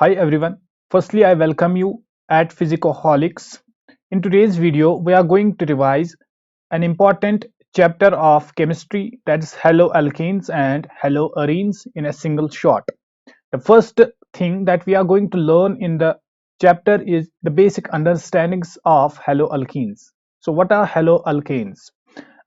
Hi everyone. Firstly, I welcome you at Physicoholics. In today's video, we are going to revise an important chapter of chemistry, that's haloalkanes and haloarenes, in a single shot. The first thing that we are going to learn in the chapter is the basic understandings of haloalkenes. So what are haloalkanes?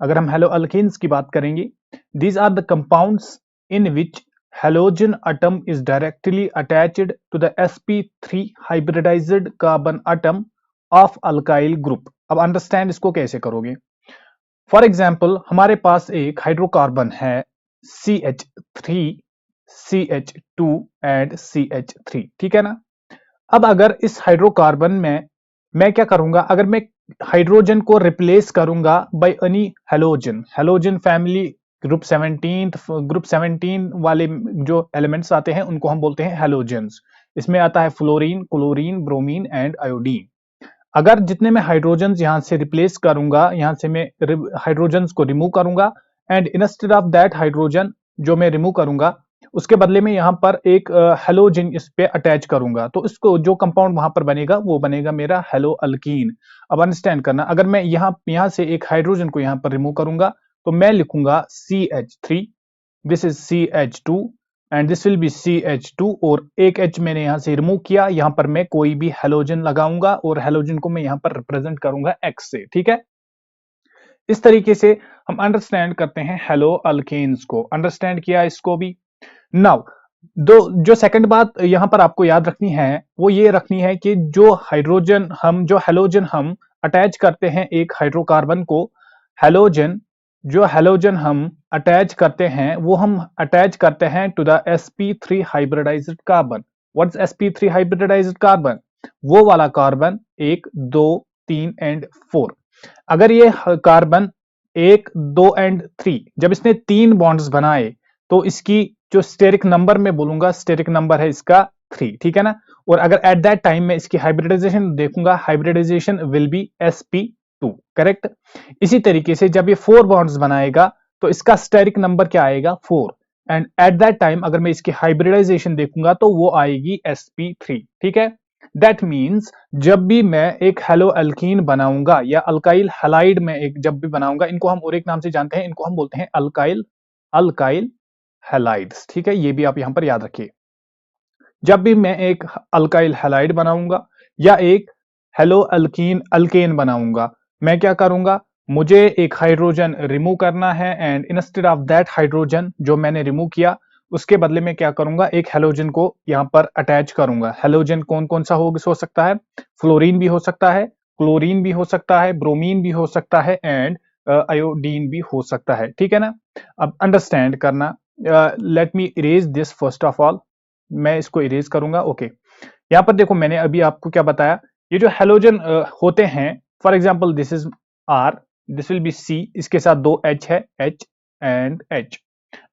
अगर हम haloalkanes की बात करेंगे, these are the compounds in which halogen atom is directly attached to the sp3 hybridized carbon atom of alkyl group. अब understand इसको कैसे करोगे? For example हमारे पास एक हाइड्रोकार्बन है CH3, CH2 एंड CH3, ठीक है ना। अब अगर इस हाइड्रोकार्बन में मैं क्या करूंगा, अगर मैं हाइड्रोजन को रिप्लेस करूंगा by any halogen, halogen family group 17 वाले जो एलिमेंट्स आते हैं उनको हम बोलते हैं हैलोजेंस। इसमें आता है fluorine, chlorine, bromine and iodine. अगर जितने मैं हाइड्रोजन्स यहां से रिप्लेस करूंगा, यहां से मैं हाइड्रोजन्स को रिमूव करूंगा and instead of that hydrogen जो मैं रिमूव करूंगा उसके बदले में यहां पर एक हेलोजन इस पे अटैच करूंगा, तो इसको जो कंपाउंड वहां पर बनेगा वो बनेगा मेरा हेलोअल्कीन। अब अंडरस्टैंड करना, अगर मैं यहां से एक हाइड्रोजन को यहां पर रिमूव करूंगा तो मैं लिखूंगा CH3, this is CH2 and this will be CH2 और एक H मैंने यहां से रिमूव किया, यहां पर मैं कोई भी हेलोजन लगाऊंगा और हेलोजन को मैं यहां पर रिप्रेजेंट करूंगा X से, ठीक है। इस तरीके से हम अंडरस्टैंड करते हैं हेलोअल्केन्स को। अंडरस्टैंड किया इसको भी। नाउ जो सेकंड बात यहां पर आपको याद रखनी है वो ये रखनी है कि जो हेलोजन हम अटैच करते हैं एक हाइड्रोकार्बन को, जो हेलोजन हम अटैच करते हैं वो हम अटैच करते हैं to the sp3 hybridised carbon. What's sp3 hybridised carbon? वो वाला कार्बन 1, 2, 3 एंड 4। अगर ये कार्बन 1, 2 एंड 3 जब इसने 3 बॉन्ड्स बनाए तो इसकी जो स्टेरिक नंबर मैं बोलूंगा, स्टेरिक नंबर है इसका 3, ठीक है ना। और अगर एट दैट टाइम में इसकी हाइब्रिडाइजेशन देखूंगा, hybridisation will be sp2, correct. इसी तरीके से जब ये 4 बॉन्ड्स बनाएगा तो इसका स्टेरिक नंबर क्या आएगा? 4 एंड एट दैट टाइम अगर मैं इसकी हाइब्रिडाइजेशन देखूंगा तो वो आएगी sp3, ठीक है। दैट मीन्स जब भी मैं एक हेलोअल्कीन बनाऊंगा या अल्काइल हैलाइड में एक जब भी बनाऊंगा, इनको हम और एक नाम से जानते हैं, इनको हम बोलते हैं अल्काइल हैलाइड्स, ठीक है। ये भी आप यहां पर याद रखिए। जब भी मैं एक अल्काइल हैलाइड बनाऊंगा या एक अल्केन बनाऊंगा, मैं क्या करूंगा, मुझे एक हाइड्रोजन रिमूव करना है and instead of that hydrogen जो मैंने रिमूव किया उसके बदले में क्या करूंगा, एक हेलोजन को यहां पर अटैच करूंगा। हेलोजन कौन कौन सा हो सकता है? फ्लोरीन भी हो सकता है, क्लोरीन भी हो सकता है, ब्रोमीन भी हो सकता है एंड आयोडीन भी हो सकता है, ठीक है ना। अब अंडरस्टैंड करना, let me erase this first of all. मैं इसको इरेज करूंगा, ओके। यहां पर देखो मैंने अभी आपको क्या बताया, ये जो हेलोजन होते हैं, for example this is R, this will be C, इसके साथ 2 H है, H एंड H।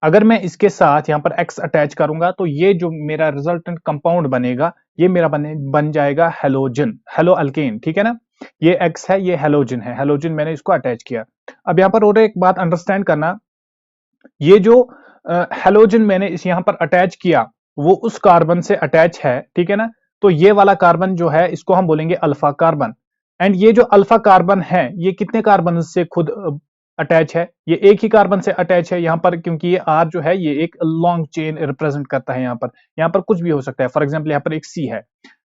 अगर मैं इसके साथ यहां पर X अटैच करूंगा तो ये जो मेरा रिजल्टेंट कंपाउंड बनेगा ये मेरा बन जाएगा हेलोजन, हेलोअल्केन, ठीक है ना। ये X है, ये हेलोजन है, हेलोजन मैंने इसको अटैच किया। अब यहां पर और एक बात अंडरस्टैंड करना, ये जो हेलोजन मैंने इस यहां पर अटैच किया वो उस कार्बन से अटैच है, ठीक है ना। तो ये वाला कार्बन जो है इसको हम बोलेंगे अल्फा कार्बन। एंड ये जो अल्फा कार्बन है ये कितने कार्बन से खुद अटैच है? ये एक ही कार्बन से अटैच है यहां पर, क्योंकि ये R जो है ये एक लॉन्ग चेन रिप्रेजेंट करता है। यहां पर कुछ भी हो सकता है, फॉर एग्जाम्पल यहां पर एक C है,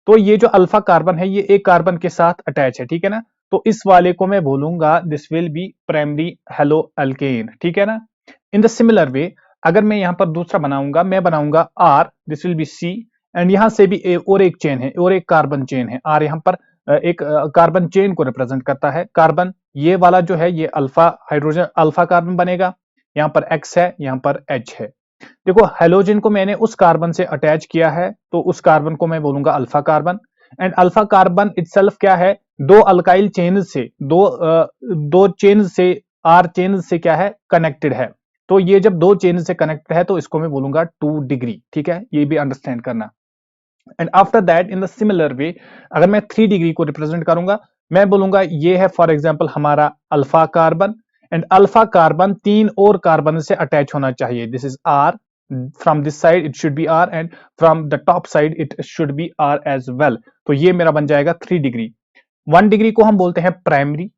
तो ये जो अल्फा कार्बन है ये एक कार्बन के साथ अटैच है, ठीक है ना। तो इस वाले को मैं बोलूंगा दिस विल बी प्राइमरी हेलोअल्केन, ठीक है ना। इन द सिमिलर वे अगर मैं यहां पर दूसरा बनाऊंगा, मैं बनाऊंगा R, this will be C and यहां से भी और एक चेन है, और एक कार्बन चेन है। R यहां पर एक कार्बन चेन को रिप्रेजेंट करता है। कार्बन ये वाला जो है ये अल्फा हाइड्रोजन अल्फा कार्बन बनेगा, यहां पर X है, यहां पर H है। देखो हेलोजन को मैंने उस कार्बन से अटैच किया है तो उस कार्बन को मैं बोलूंगा alpha carbon. And alpha carbon itself क्या है? दो अल्काइल चेन से दो चेन से R चेन से क्या है? कनेक्टेड है। तो ये जब दो चेन से कनेक्टेड है तो इसको मैं बोलूंगा 2 डिग्री, ठीक है। ये भी अंडरस्टैंड करना। And after that in the similar way अगर मैं 3 डिग्री को रिप्रेजेंट करूंगा, मैं बोलूंगा ये है फॉर एग्जांपल हमारा alpha carbon and alpha carbon 3 और कार्बन से अटैच होना चाहिए। This is R, from this side it should be R and from the top side it should be R as well. तो ये मेरा बन जाएगा 3 डिग्री। 1 डिग्री को हम बोलते हैं प्राइमरी,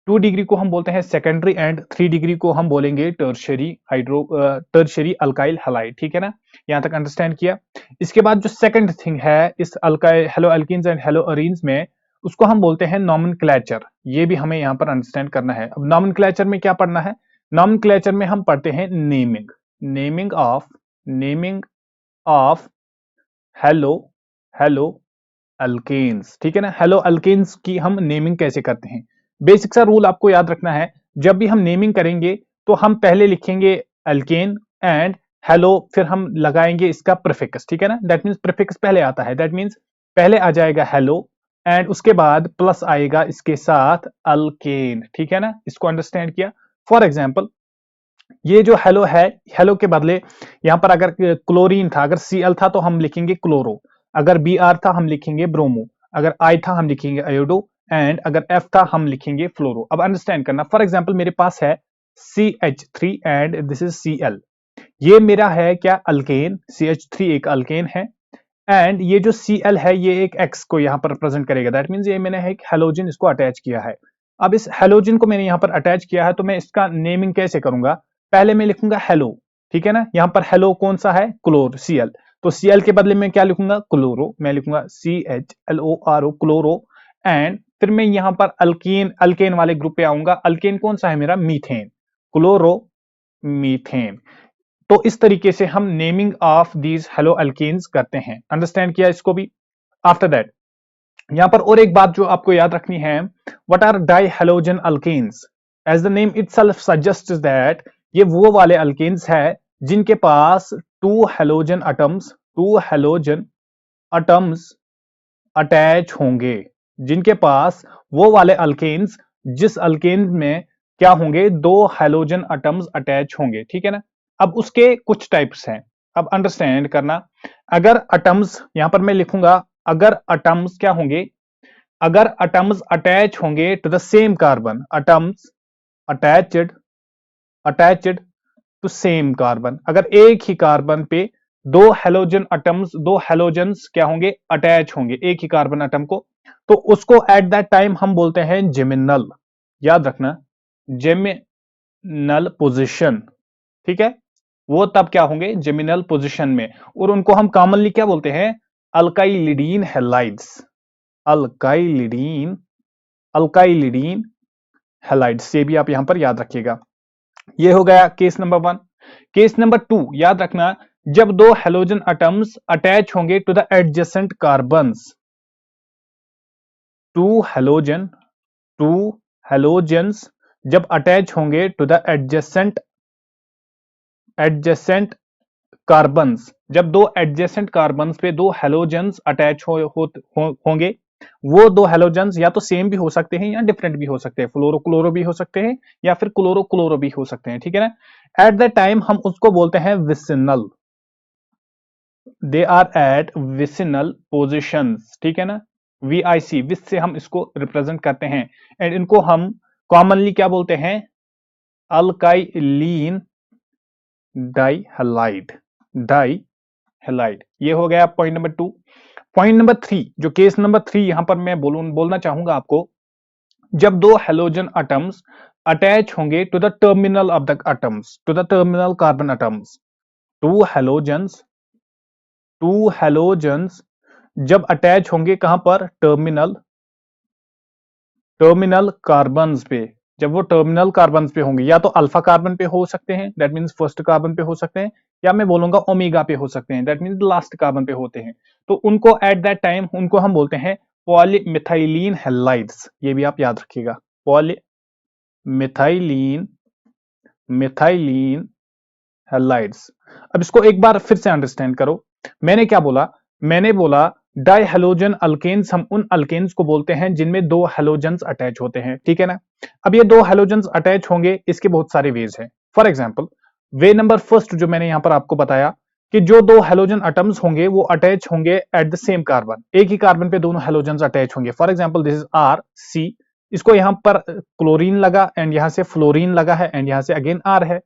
2 डिग्री को हम बोलते हैं सेकेंडरी एंड 3 डिग्री को हम बोलेंगे टर्शरी अल्काइल हैलाइड। ठीक है ना, यहां तक अंडरस्टैंड किया। इसके बाद जो सेकंड थिंग है इस alkyl hello alkenes and hello arenes में, उसको हम बोलते हैं नॉमेनक्लेचर। ये भी हमें यहां पर अंडरस्टैंड करना है। अब नॉमेनक्लेचर में क्या पढ़ना है? नॉमेनक्लेचर में हम पढ़ते हैं naming, naming of halo hello alkanes. ठीक है ना, हेलो अल्केन्स की हम नेमिंग कैसे करते हैं? बेसिक सा रूल आपको याद रखना है, जब भी हम नेमिंग करेंगे तो हम पहले लिखेंगे अल्केन एंड हेलो, फिर हम लगाएंगे इसका प्रीफिक्स। ठीक है ना, दैट मींस प्रीफिक्स पहले आता है, दैट मींस पहले आ जाएगा हेलो एंड उसके बाद प्लस आएगा इसके साथ अल्केन। ठीक है ना, इसको अंडरस्टैंड किया। फॉर एग्जाम्पल ये जो हेलो है, हेलो के बदले यहां पर अगर क्लोरीन था, अगर Cl था तो हम लिखेंगे क्लोरो, अगर Br था हम लिखेंगे ब्रोमो, अगर I था हम लिखेंगे आयोडो एंड अगर F था हम लिखेंगे फ्लोरो। अब अंडरस्टैंड करना, फॉर एग्जांपल मेरे पास है CH3 and this is Cl। ये मेरा है क्या? अल्केन। CH3 एक अल्केन है एंड ये जो Cl है ये एक X को यहां पर रिप्रेजेंट करेगा, दैट मींस ये मैंने एक हेलोजन इसको अटैच किया है। अब इस हेलोजन को मैंने यहां पर अटैच किया है तो मैं इसका नेमिंग कैसे करूंगा? पहले मैं लिखूंगा हेलो। ठीक है ना, यहां पर हेलो कौन सा है? क्लोर, Cl। तो Cl के बदले में क्या लिखूंगा? क्लोरो। मैं लिखूंगा CHLORO, क्लोरो। एंड फिर मैं यहां पर अल्केन, अल्केन वाले ग्रुप पे आऊंगा। अल्केन कौन सा है मेरा? Methane, chloromethane. तो इस तरीके से हम naming of these haloalkanes करते हैं। अंडरस्टैंड किया इसको भी? आफ्टर दैट यहां पर और एक बात जो आपको याद रखनी है, what are dihalogen alkanes? As the name itself suggest that ये वो वाले अल्केन्स है जिनके पास टू हेलोजन एटम्स अटैच होंगे, जिनके पास वो वाले अल्केन्स जिस अल्केन में क्या होंगे? 2 हेलोजन एटम्स अटैच होंगे। ठीक है ना, अब उसके कुछ टाइप्स हैं, अब अंडरस्टैंड करना। अगर एटम्स यहां पर मैं लिखूंगा, अगर एटम्स क्या होंगे? अगर एटम्स अटैच होंगे to the same carbon, atoms attached attached to same carbon, अगर एक ही कार्बन पे 2 हेलोजन्स क्या होंगे? अटैच होंगे एक ही कार्बन एटम को, तो उसको एट दैट टाइम हम बोलते हैं जेमिनल। याद रखना, जेमिनल पोजिशन। ठीक है, वो तब क्या होंगे? जेमिनल पोजिशन में। और उनको हम कॉमनली क्या बोलते हैं? अल्काइलिडीन हैलाइड्स, अल्काइलिडीन अल्काइलिडीन हैलाइड्स। ये भी आप यहां पर याद रखिएगा। ये हो गया केस नंबर 1। केस नंबर 2 याद रखना, जब 2 हेलोजन एटम्स अटैच होंगे to the adjacent carbons, two halogen two halogens जब अटैच होंगे टू द एडजेसेंट कार्बन्स, जब 2 एडजेसेंट कार्बन्स पे 2 हेलोजेंस अटैच होंगे, वो 2 हेलोजेंस या तो सेम भी हो सकते हैं या डिफरेंट भी हो सकते हैं, फ्लोरो क्लोरो भी हो सकते हैं या फिर क्लोरो क्लोरो भी हो सकते हैं। ठीक है ना, एट द टाइम हम उसको बोलते हैं vicinal, they are at vicinal positions. ठीक है ना, VIC, विस से हम इसको रिप्रेजेंट करते हैं एंड इनको हम कॉमनली क्या बोलते हैं? अल्काइलीन डाइहैलाइड, डाइहैलाइड। ये हो गया पॉइंट नंबर 2। पॉइंट नंबर 3, जो केस नंबर 3 यहां पर मैं बोलना चाहूंगा आपको, जब 2 हेलोजन एटम्स अटैच होंगे to the terminal of the atoms, to the terminal carbon atoms, two halogens जब अटैच होंगे कहां पर? टर्मिनल कार्बन्स पे। जब वो टर्मिनल कार्बन्स पे होंगे, या तो अल्फा कार्बन पे हो सकते हैं, दैट मींस फर्स्ट कार्बन पे हो सकते हैं, या मैं बोलूंगा ओमेगा पे हो सकते हैं, दैट मींस लास्ट कार्बन पे होते हैं। तो उनको एट दैट टाइम उनको हम बोलते हैं पॉलीमिथाइलिन हैलाइड्स। ये भी आप याद रखिएगा, पॉलीमिथाइलिन मिथाइलिन हैलाइड्स। अब इसको एक बार फिर से अंडरस्टैंड करो। मैंने क्या बोला? मैंने बोला डाई हेलोजन अल्केन्स, हम उन अल्केन्स को बोलते हैं जिनमें 2 हेलोजेंस अटैच होते हैं। ठीक है ना, अब ये 2 हेलोजेंस अटैच होंगे, इसके बहुत सारे वेज हैं। For example, way number first जो मैंने यहां पर आपको बताया कि जो 2 हेलोजन एटम्स होंगे वो अटैच होंगे एट द सेम कार्बन, एक ही कार्बन पे दोनों हेलोजेंस अटैच होंगे। For example this is RC, इसको यहां पर क्लोरीन लगा एंड यहां से फ्लोरीन लगा है एंड यहां से अगेन R है।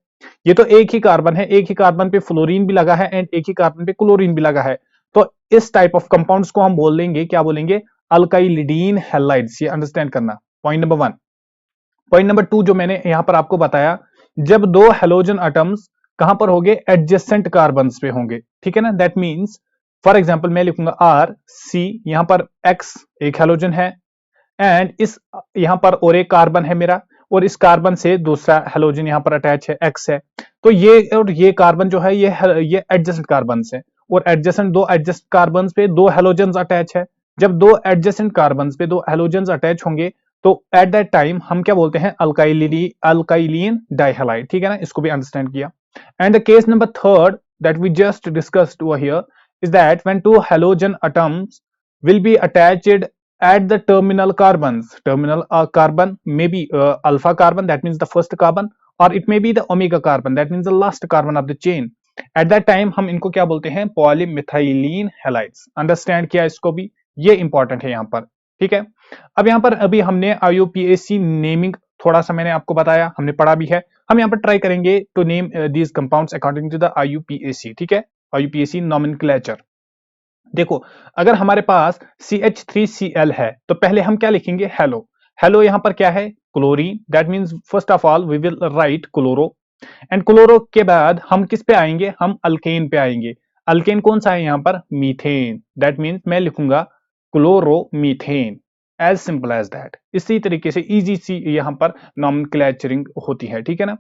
ये तो एक ही कार्बन है, एक ही कार्बन पे फ्लोरीन भी लगा है एंड एक ही कार्बन पे क्लोरीन भी लगा है। तो इस टाइप ऑफ कंपाउंड्स को हम बोल लेंगे, क्या बोलेंगे, अल्काइलिडीन हैलाइड्स। ये अंडरस्टैंड करना, पॉइंट नंबर 1। पॉइंट नंबर 2 जो मैंने यहां पर आपको बताया, जब दो हेलोजन एटम्स कहां पर होंगे, एडजेसेंट कार्बन्स पे होंगे, ठीक है ना। दैट मींस फॉर एग्जांपल मैं लिखूंगा आर सी, यहां पर एक्स एक हेलोजन है एंड इस यहां पर और एक कार्बन है मेरा, और इस कार्बन से दूसरा हेलोजन यहां पर अटैच है, एक्स है। तो ये और ये कार्बन जो है ये एडजेसेंट कार्बन है, और एडजेसेंट दो एडजेसेंट कार्बन पे दो हेलोजन अटैच है। जब दो एडजेसेंट कार्बन पे दो हेलोजन अटैच होंगे तो एट दैट टाइम हम क्या बोलते हैं, अल्काइलिन डाइहैलाइड, ठीक है ना। इसको भी अंडरस्टैंड किया। And the case number third that we just discussed over here is that when two halogen atoms will be attached at the terminal carbons. Terminal carbon may be alpha carbon, that means the first carbon, or it may be the omega carbon, that means the last carbon of the chain. At that time हम इनको क्या बोलते हैं, पॉलीमिथाइलिन halides. Understand किया इसको भी, ये important है यहाँ पर, ठीक है। अब यहाँ पर अभी हमने IUPAC नेमिंग थोड़ा सा मैंने आपको बताया, हमने पढ़ा भी है। हम यहाँ पर ट्राई करेंगे to name these compounds according to the IUPAC, ठीक है। IUPAC nomenclature. देखो, अगर हमारे पास CH3Cl है तो पहले हम क्या लिखेंगे, हेलो। हेलो यहां पर क्या है, chlorine. That means first of all we will write chloro, and chloro के बाद हम किस पे आएंगे, हम अल्केन पे आएंगे। अल्केन कौन सा है यहाँ पर, मीथेन। दैट मींस मैं लिखूंगा chloromethane, as simple as that. इसी तरीके से इजी सी यहाँ पर नॉमेनक्लेचरिंग होती है, ठीक है ना।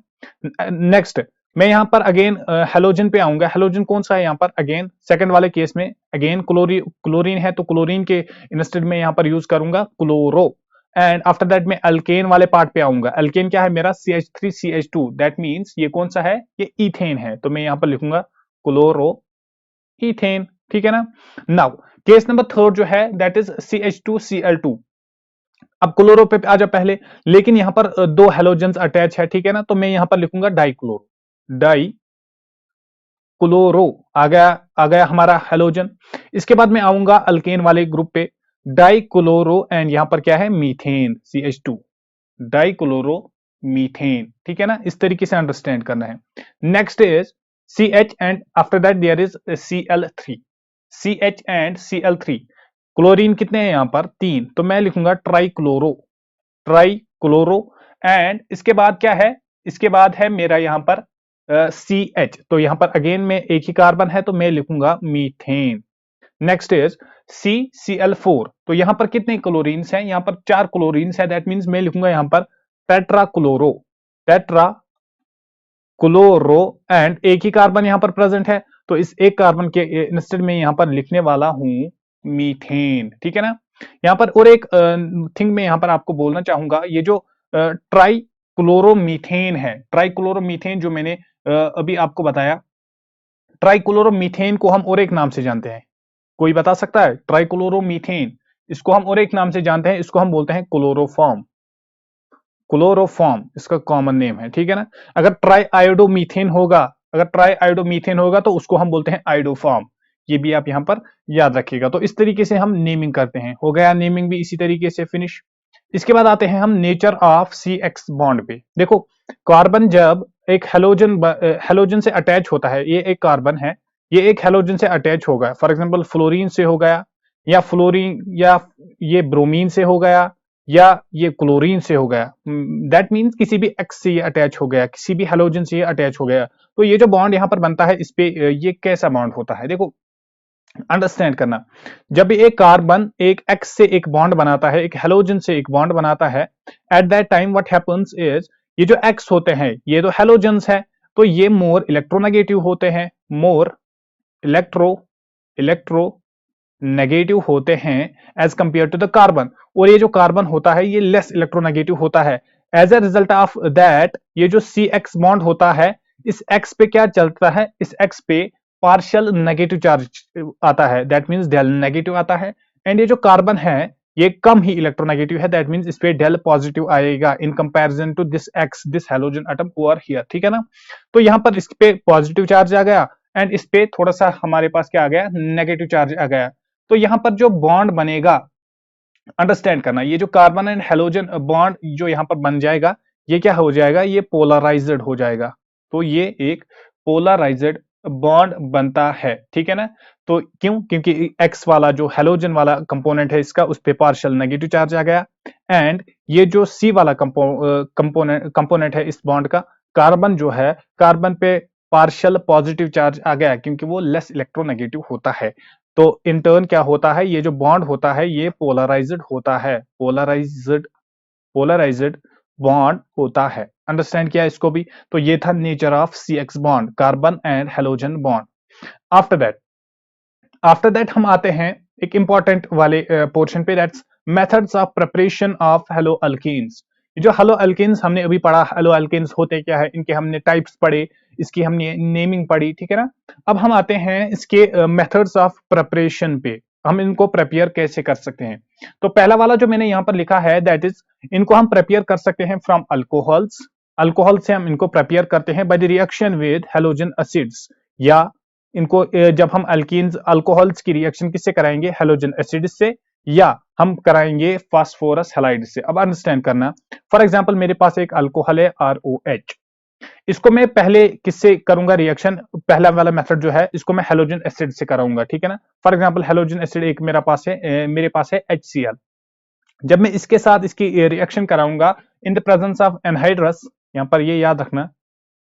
नेक्स्ट मैं यहाँ पर अगेन हेलोजन पे आऊंगा। हेलोजन कौन सा है यहाँ पर, अगेन सेकंड वाले केस में अगेन क्लोरीन है, तो क्लोरीन के इंस्टेड में यहाँ पर यूज करूंगा क्लोरो। एंड आफ्टर दैट मैं अल्केन वाले पार्ट पे आऊंगा। अल्केन क्या है मेरा, CH3CH2, दैट मींस ये कौन सा है, ये इथेन है, तो मैं यहाँ पर लिखूंगा क्लोरो इथेन, ठीक है ना। नाउ केस नंबर थर्ड जो है दैट इज CH2Cl2। अब क्लोरो पे आ जाओ पहले, लेकिन यहां पर दो हेलोजन अटैच है, ठीक है ना, तो मैं यहां पर लिखूंगा डाइक्लोरो। डाई क्लोरो आ गया हमारा हेलोजन। इसके बाद मैं आऊंगा अल्केन वाले ग्रुप पे, डाइक्लोरो, एंड यहां पर क्या है, मीथेन, CH2, डाइक्लोरो मीथेन, ठीक है ना। इस तरीके से अंडरस्टैंड करना है। Next is CH and after that there is Cl3। CH and Cl3, chlorine कितने हैं यहां पर, 3, तो मैं लिखूंगा ट्राइक्लोरो, ट्राइक्लोरो। एंड इसके बाद क्या है, इसके बाद है मेरा यहां पर CH, तो यहां पर अगेन में एक ही कार्बन है, तो मैं लिखूंगा मीथेन। नेक्स्ट इज CCl4, तो यहां पर कितने क्लोरीन्स हैं, यहां पर 4 क्लोरीन्स है, दैट मींस मैं लिखूंगा यहां पर टेट्राक्लोरो, टेट्रा क्लोरो। एंड एक ही कार्बन यहां पर प्रेजेंट है, तो इस एक कार्बन के इंस्टेड में यहां पर लिखने वाला हूं मीथेन, ठीक है ना। यहां पर और एक थिंग मैं यहां पर आपको बोलना चाहूंगा, ये जो ट्राई क्लोरोमीथेन है, ट्राइक्लोरोमीथेन जो मैंने अभी आपको बताया, ट्राइक्लोरोमीथेन को हम और एक नाम से जानते हैं, कोई बता सकता है, ट्राइक्लोरोमीथेन, इसको हम और एक नाम से जानते हैं, इसको हम बोलते हैं क्लोरोफॉर्म। क्लोरोफॉर्म इसका कॉमन नेम है, ठीक है ना। अगर ट्राई आयोडोमीथेन होगा, अगर ट्राई आयोडोमीथेन होगा तो उसको हम बोलते हैं आयोडोफॉर्म। ये भी आप यहां पर याद रखिएगा। तो इस तरीके से हम नेमिंग करते हैं, हो गया नेमिंग भी इसी तरीके से फिनिश। इसके बाद आते हैं हम नेचर ऑफ CX बॉन्ड पे। देखो, कार्बन जब एक हेलोजन से अटैच होता है, ये एक कार्बन है, ये एक हेलोजन से अटैच होगा, फॉर एग्जांपल फ्लोरीन से हो गया, या फ्लोरीन, या ये ब्रोमीन से हो गया, या ये क्लोरीन से हो गया। दैट मीन्स किसी भी एक्स से ये अटैच हो गया, किसी भी हेलोजन से ये अटैच हो गया, तो ये जो बॉन्ड यहाँ पर बनता है, इस पे ये कैसा बॉन्ड होता है, देखो अंडरस्टैंड करना। जब भी एक कार्बन एक एक्स से एक बॉन्ड बनाता है, एक हेलोजन से एक बॉन्ड बनाता है, at that time what happens is, ये जो एक्स होते हैं ये तो हेलोजन्स है, तो ये मोर इलेक्ट्रोनेगेटिव होते हैं, मोर इलेक्ट्रो नेगेटिव होते हैं as compare to the carbon. और ये जो कार्बन होता है ये लेस इलेक्ट्रोनेगेटिव होता है। As a result of that ये जो CX बॉन्ड होता है, इस X पे क्या चलता है, इस X पे पार्शियल नेगेटिव चार्ज आता है, दैट मींस डेल नेगेटिव आता है। एंड ये जो कार्बन है ये कम ही इलेक्ट्रोनेगेटिव है, दैट मींस इस पे डेल पॉजिटिव आएगा in comparison to this X, this halogen atom over here, ठीक है ना। तो यहां पर इस पे पॉजिटिव चार्ज आ गया, एंड इस पे थोड़ा सा हमारे पास क्या आ गया, नेगेटिव चार्ज आ गया। तो यहां पर जो बॉन्ड बनेगा, अंडरस्टैंड करना, ये जो कार्बन एंड हेलोजन बॉन्ड जो यहां पर बन जाएगा, ये क्या हो जाएगा, ये पोलराइज्ड हो जाएगा। तो ये एक पोलराइज्ड बॉन्ड बनता है, ठीक है ना। तो क्यों? क्योंकि एक्स वाला जो हेलोजन वाला कंपोनेंट है इसका, उस पे पार्शियल नेगेटिव चार्ज आ गया, एंड ये जो सी वाला कंपोनेंट है इस बॉन्ड का, कार्बन जो है, कार्बन पे पार्शियल पॉजिटिव चार्ज आ गया क्योंकि वो लेस इलेक्ट्रोनेगेटिव होता है। तो इन टर्न क्या होता है, ये जो बॉन्ड होता है ये पोलराइज्ड होता है, पोलराइज्ड बॉन्ड होता है। अंडरस्टैंड किया इसको भी? तो ये था nature of C X bond, carbon and halogen bond. After that हम आते हैं एक इंपॉर्टेंट वाले पोर्शन पे, that's methods of preparation of halo alkenes. जो हेलो अल्कीन्स हमने अभी पढ़ा, हेलो अल्कीन्स होते क्या है, इनके हमने टाइप्स पढ़े, इसकी हमने नेमिंग पढ़ी, ठीक है ना। अब हम आते हैं इसके मेथड्स ऑफ प्रिपरेशन पे, हम इनको प्रिपेयर कैसे कर सकते हैं। तो पहला वाला जो मैंने यहां पर लिखा है, दैट इज इनको हम प्रिपेयर कर सकते हैं फ्रॉम अल्कोहल्स। अल्कोहल से हम इनको प्रिपेयर करते हैं by the reaction with halogen acids, या इनको जब हम अल्कीन्स अल्कोहल्स की रिएक्शन किससे कराएंगे, हेलोजन एसिड से, या हम कराएंगे फास्फोरस हैलाइड से। अब अंडरस्टैंड करना, फॉर एग्जांपल मेरे पास एक अल्कोहल है ROH, इसको मैं पहले किससे करूंगा रिएक्शन, पहला वाला मेथड जो है इसको मैं हेलोजन एसिड से कराऊंगा, ठीक है ना। फॉर एग्जांपल हेलोजन एसिड एक मेरे पास है HCl। जब मैं इसके साथ इसकी रिएक्शन कराऊंगा इन द प्रेजेंस ऑफ एनहाइड्रस, यहां पर ये याद रखना,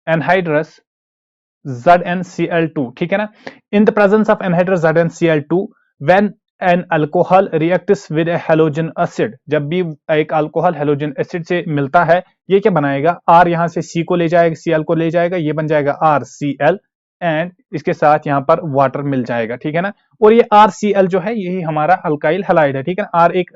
एनहाइड्रस ZnCl2, ठीक है ना। इन the presence of anhydrous ZnCl2 when an alcohol reacts with A halogen acid, जब भी एक अल्कोहल हेलोजन एसिड से मिलता है, ये क्या बनाएगा, R यहां से C को ले जाएगा, Cl को ले जाएगा, ये बन जाएगा RCl, एंड इसके साथ यहां पर वाटर मिल जाएगा, ठीक है ना। और ये RCl जो है यही हमारा अल्काइल हैलाइड है, ठीक है ना। R एक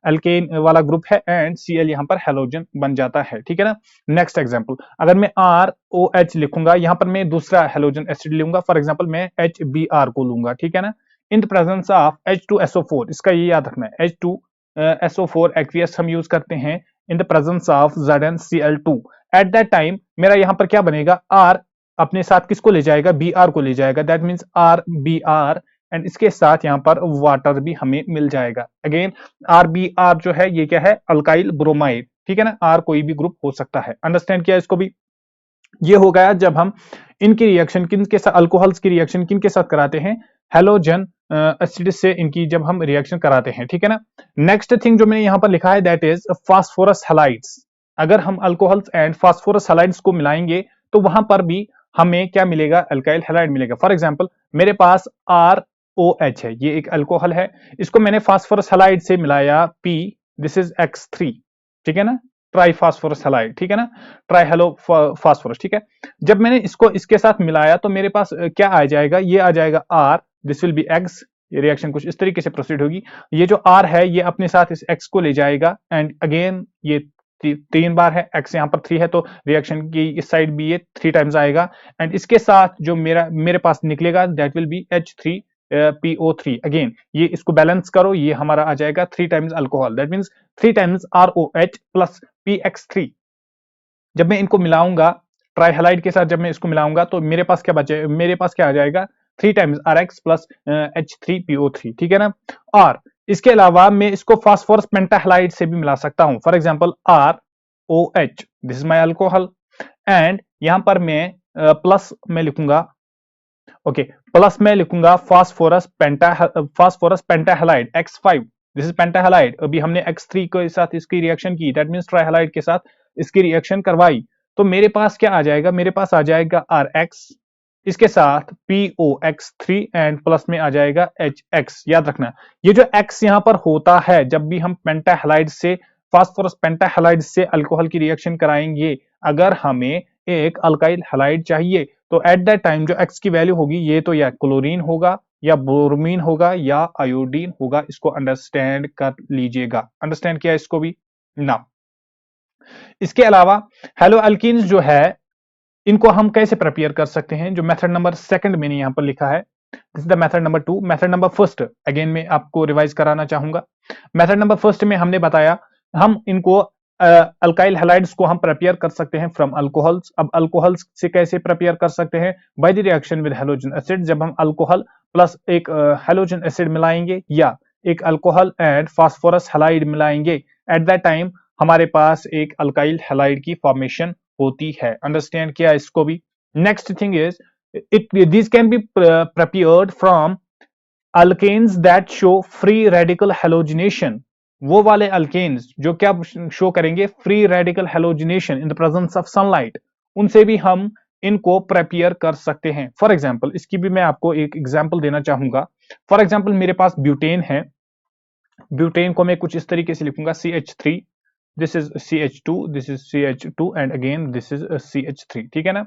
अल्केन वाला ग्रुप है एंड Cl यहां पर हेलोजन बन जाता है, ठीक है ना। नेक्स्ट एग्जांपल, अगर मैं ROH लिखूंगा, यहां पर मैं दूसरा हेलोजन एसिड लूंगा, फॉर एग्जांपल मैं HBr को लूंगा, ठीक है ना। इन द प्रेजेंस ऑफ H2SO4, इसका ये याद रखना है, H2SO4 एक्वियस हम यूज करते हैं इन the presence of ZnCl2। At that time मेरा यहां पर क्या बनेगा, R अपने साथ किसको ले जाएगा, Br को ले जाएगा, दैट मीन्स RBr, एंड इसके साथ यहां पर वाटर भी हमें मिल जाएगा। अगेन RBr जो है ये क्या है, अल्काइल ब्रोमाइड, ठीक है ना। R कोई भी ग्रुप हो सकता है, अंडरस्टैंड किया इसको भी। ये हो गया जब हम इनकी रिएक्शन किन के साथ, अल्कोहल्स की रिएक्शन किन के साथ कराते हैं, हेलोजन एसिड से इनकी जब हम रिएक्शन कराते हैं, ठीक है ना। नेक्स्ट थिंग जो मैंने यहां पर लिखा है, दैट इज फास्फोरस हैलाइड्स। अगर हम अल्कोहल्स एंड फास्फोरस हैलाइड्स को मिलाएंगे तो वहां पर भी हमें क्या मिलेगा, अल्काइल हैलाइड मिलेगा। फॉर एग्जांपल मेरे पास ROH है, ये एक अल्कोहल है, इसको मैंने फास्फोरस हैलाइड से मिलाया P, दिस इज X3, ठीक है ना, ट्राई फास्फोरस हैलाइड, ठीक है ना, ट्राई हेलो फास्फोरस, ठीक है। जब मैंने इसको इसके साथ मिलाया तो मेरे पास क्या आ जाएगा, ये आ जाएगा R, this will be X। ये रिएक्शन कुछ इस तरीके से प्रोसीड होगी, ये जो R है ये अपने साथ इस X को ले जाएगा, एंड अगेन ये 3 बार है, X यहाँ पर 3 है, तो रिएक्शन की इस साइड भी ये 3 टाइम्स आएगा, एंड इसके साथ जो मेरे पास निकलेगा that will B H3PO3। Again ये इसको बैलेंस करो, ये हमारा आ जाएगा 3 times alcohol, that means 3 times ROH plus PX3। जब मैं इनको मिलाऊंगा ट्राइहलाइड के साथ, जब मैं इसको मिलाऊंगा तो मेरे पास क्या बचे, मेरे पास क्या आ जाएगा, 3 टाइम्स RX प्लस H3PO3, ठीक है ना। और इसके अलावा मैं इसको फास्फोरस पेंटाहलाइड से भी मिला सकता हूं, for example ROH, this is my alcohol, and यहां पर मैं प्लस में लिखूंगा, ओके, प्लस में लिखूंगा फास्फोरस पेंटाहलाइड X5, दिस इज पेंटाहलाइड। अभी हमने X3 के साथ इसकी रिएक्शन की, दैट मींस ट्राइहलाइड के साथ इसकी रिएक्शन करवाई, तो मेरे पास क्या आ जाएगा, मेरे पास आ जाएगा RX, इसके साथ POX3, एंड प्लस में आ जाएगा HX। याद रखना ये जो X यहां पर होता है, जब भी हम पेंटाहलाइड से, फास्फोरस पेंटाहलाइड से अल्कोहल की रिएक्शन कराएंगे, अगर हमें एक अल्काइल हैलाइड चाहिए तो एट दैट टाइम जो X की वैल्यू होगी, ये तो या क्लोरीन होगा या ब्रोमीन होगा या आयोडीन होगा, इसको अंडरस्टैंड कर लीजिएगा। अंडरस्टैंड किया इसको भी ना। इसके अलावा हेलो अल्कीन्स जो है इनको हम कैसे प्रिपेयर कर सकते हैं, जो मेथड नंबर 2 मैंने यहां पर लिखा है, this is the method number 2। Method number 1 again मैं आपको रिवाइज कराना चाहूंगा। मेथड नंबर 1 में हमने बताया हम इनको अल्काइल हैलाइड्स को हम प्रिपेयर कर सकते हैं फ्रॉम अल्कोहल्स। अब अल्कोहल्स से कैसे प्रिपेयर कर सकते हैं, by the reaction with halogen acid, जब हम अल्कोहल प्लस एक हेलोजन एसिड मिलाएंगे या एक अल्कोहल एंड फास्फोरस हैलाइड मिलाएंगे, एट दैट टाइम हमारे पास एक अल्काइल हैलाइड की फॉर्मेशन होती है। अंडरस्टैंड किया इसको भी Next thing is, these can be prepared from alkanes that show free radical halogenation. वो वाले alkanes जो क्या शो करेंगे, free radical halogenation in the presence of sunlight, उनसे भी हम इनको प्रेपियर कर सकते हैं। फॉर एग्जाम्पल, इसकी भी मैं आपको एक एग्जाम्पल देना चाहूंगा। फॉर एग्जाम्पल, मेरे पास ब्यूटेन है। ब्यूटेन को मैं कुछ इस तरीके से लिखूंगा, CH3, this is CH2, this is CH2 and again this is CH3, ठीक है ना।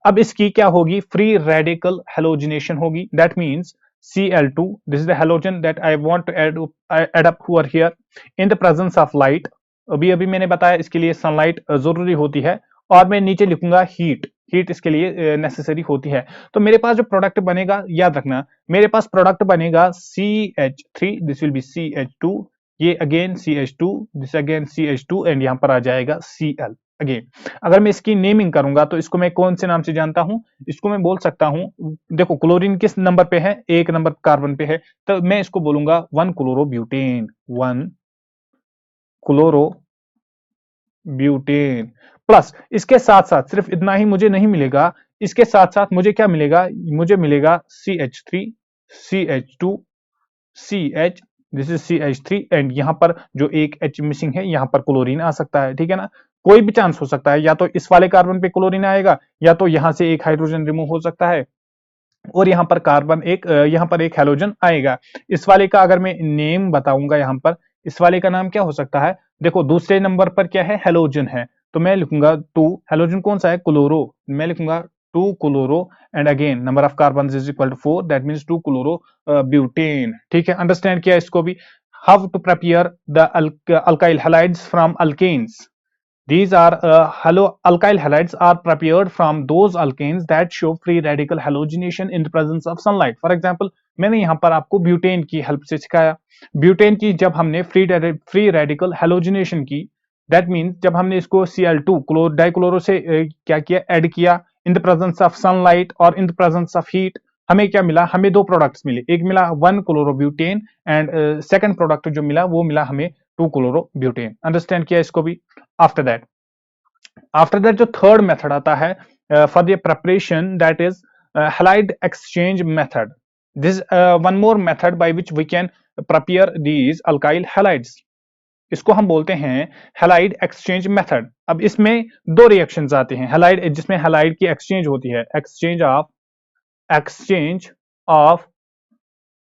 अब इसकी क्या होगी, फ्री रेडिकल हेलोजिनेशन होगी। That means Cl2, this is the halogen that I want to add up over here in the presence of light। अभी अभी मैंने बताया इसके लिए सनलाइट जरूरी होती है, और मैं नीचे लिखूंगा हीट, हीट इसके लिए नेसेसरी होती है। तो मेरे पास जो प्रोडक्ट बनेगा, याद रखना, मेरे पास प्रोडक्ट बनेगा CH3, this will be CH2, ये again CH2, this again CH2 and यहां पर आ जाएगा Cl अगेन। अगर मैं इसकी नेमिंग करूंगा तो इसको मैं कौन से नाम से जानता हूं, इसको मैं बोल सकता हूं, देखो क्लोरीन किस नंबर पे है, 1 नंबर कार्बन पे है, तो मैं इसको बोलूंगा 1 क्लोरोब्यूटेन, 1 क्लोरो ब्यूटेन। प्लस इसके साथ साथ सिर्फ इतना ही मुझे नहीं मिलेगा, इसके साथ साथ मुझे क्या मिलेगा, मुझे मिलेगा CH3, CH2, CH, this is CH3 and यहां पर जो एक H मिसिंग है, यहां पर क्लोरीन आ सकता है, ठीक है ना। कोई भी चांस हो सकता है, या तो इस वाले कार्बन पे क्लोरीन आएगा, या तो यहां से एक हाइड्रोजन रिमूव हो सकता है, और यहाँ पर कार्बन एक, यहाँ पर एक हेलोजन आएगा। इस वाले का अगर मैं नेम बताऊंगा, यहाँ पर इस वाले का नाम क्या हो सकता है, देखो दूसरे नंबर पर क्या है, हेलोजन है, तो मैं लिखूंगा 2, हेलोजन कौन सा है, क्लोरो, मैं लिखूंगा 2 chloro and again number of carbon is equal to 4, that means 2 chloro butane, ठीक है। अंडरस्टैंड किया इसको भी। How to prepare the alkyl halides from alkanes. These are alkyl halides are prepared from those alkanes that show free radical halogenation in the presence of sunlight. For example, मैंने यहाँ पर आपको butane की help से सिखाया। Butane की जब हमने फ्री रेडिकल हेलोजिनेशन की, दैट मीन्स जब हमने इसको Cl2 डाइक्लोरो से क्या किया, ऐड किया in the presence of sunlight और in the presence of heat, हमें क्या मिला, हमें दो प्रोडक्ट्स मिले, एक मिला 1 क्लोरोब्यूटेन एंड सेकंड प्रोडक्ट जो मिला वो मिला हमें 2 क्लोरोब्यूटेन। अंडरस्टैंड किया इसको भी। आफ्टर दैट जो थर्ड मेथड आता है for the preparation, that is halide exchange method. This one more method by which we can prepare these alkyl halides. इसको हम बोलते हैं हैलाइड एक्सचेंज मेथड। अब इसमें दो रिएक्शंस आते हैं, हैलाइड जिसमें हैलाइड की एक्सचेंज होती है, एक्सचेंज ऑफ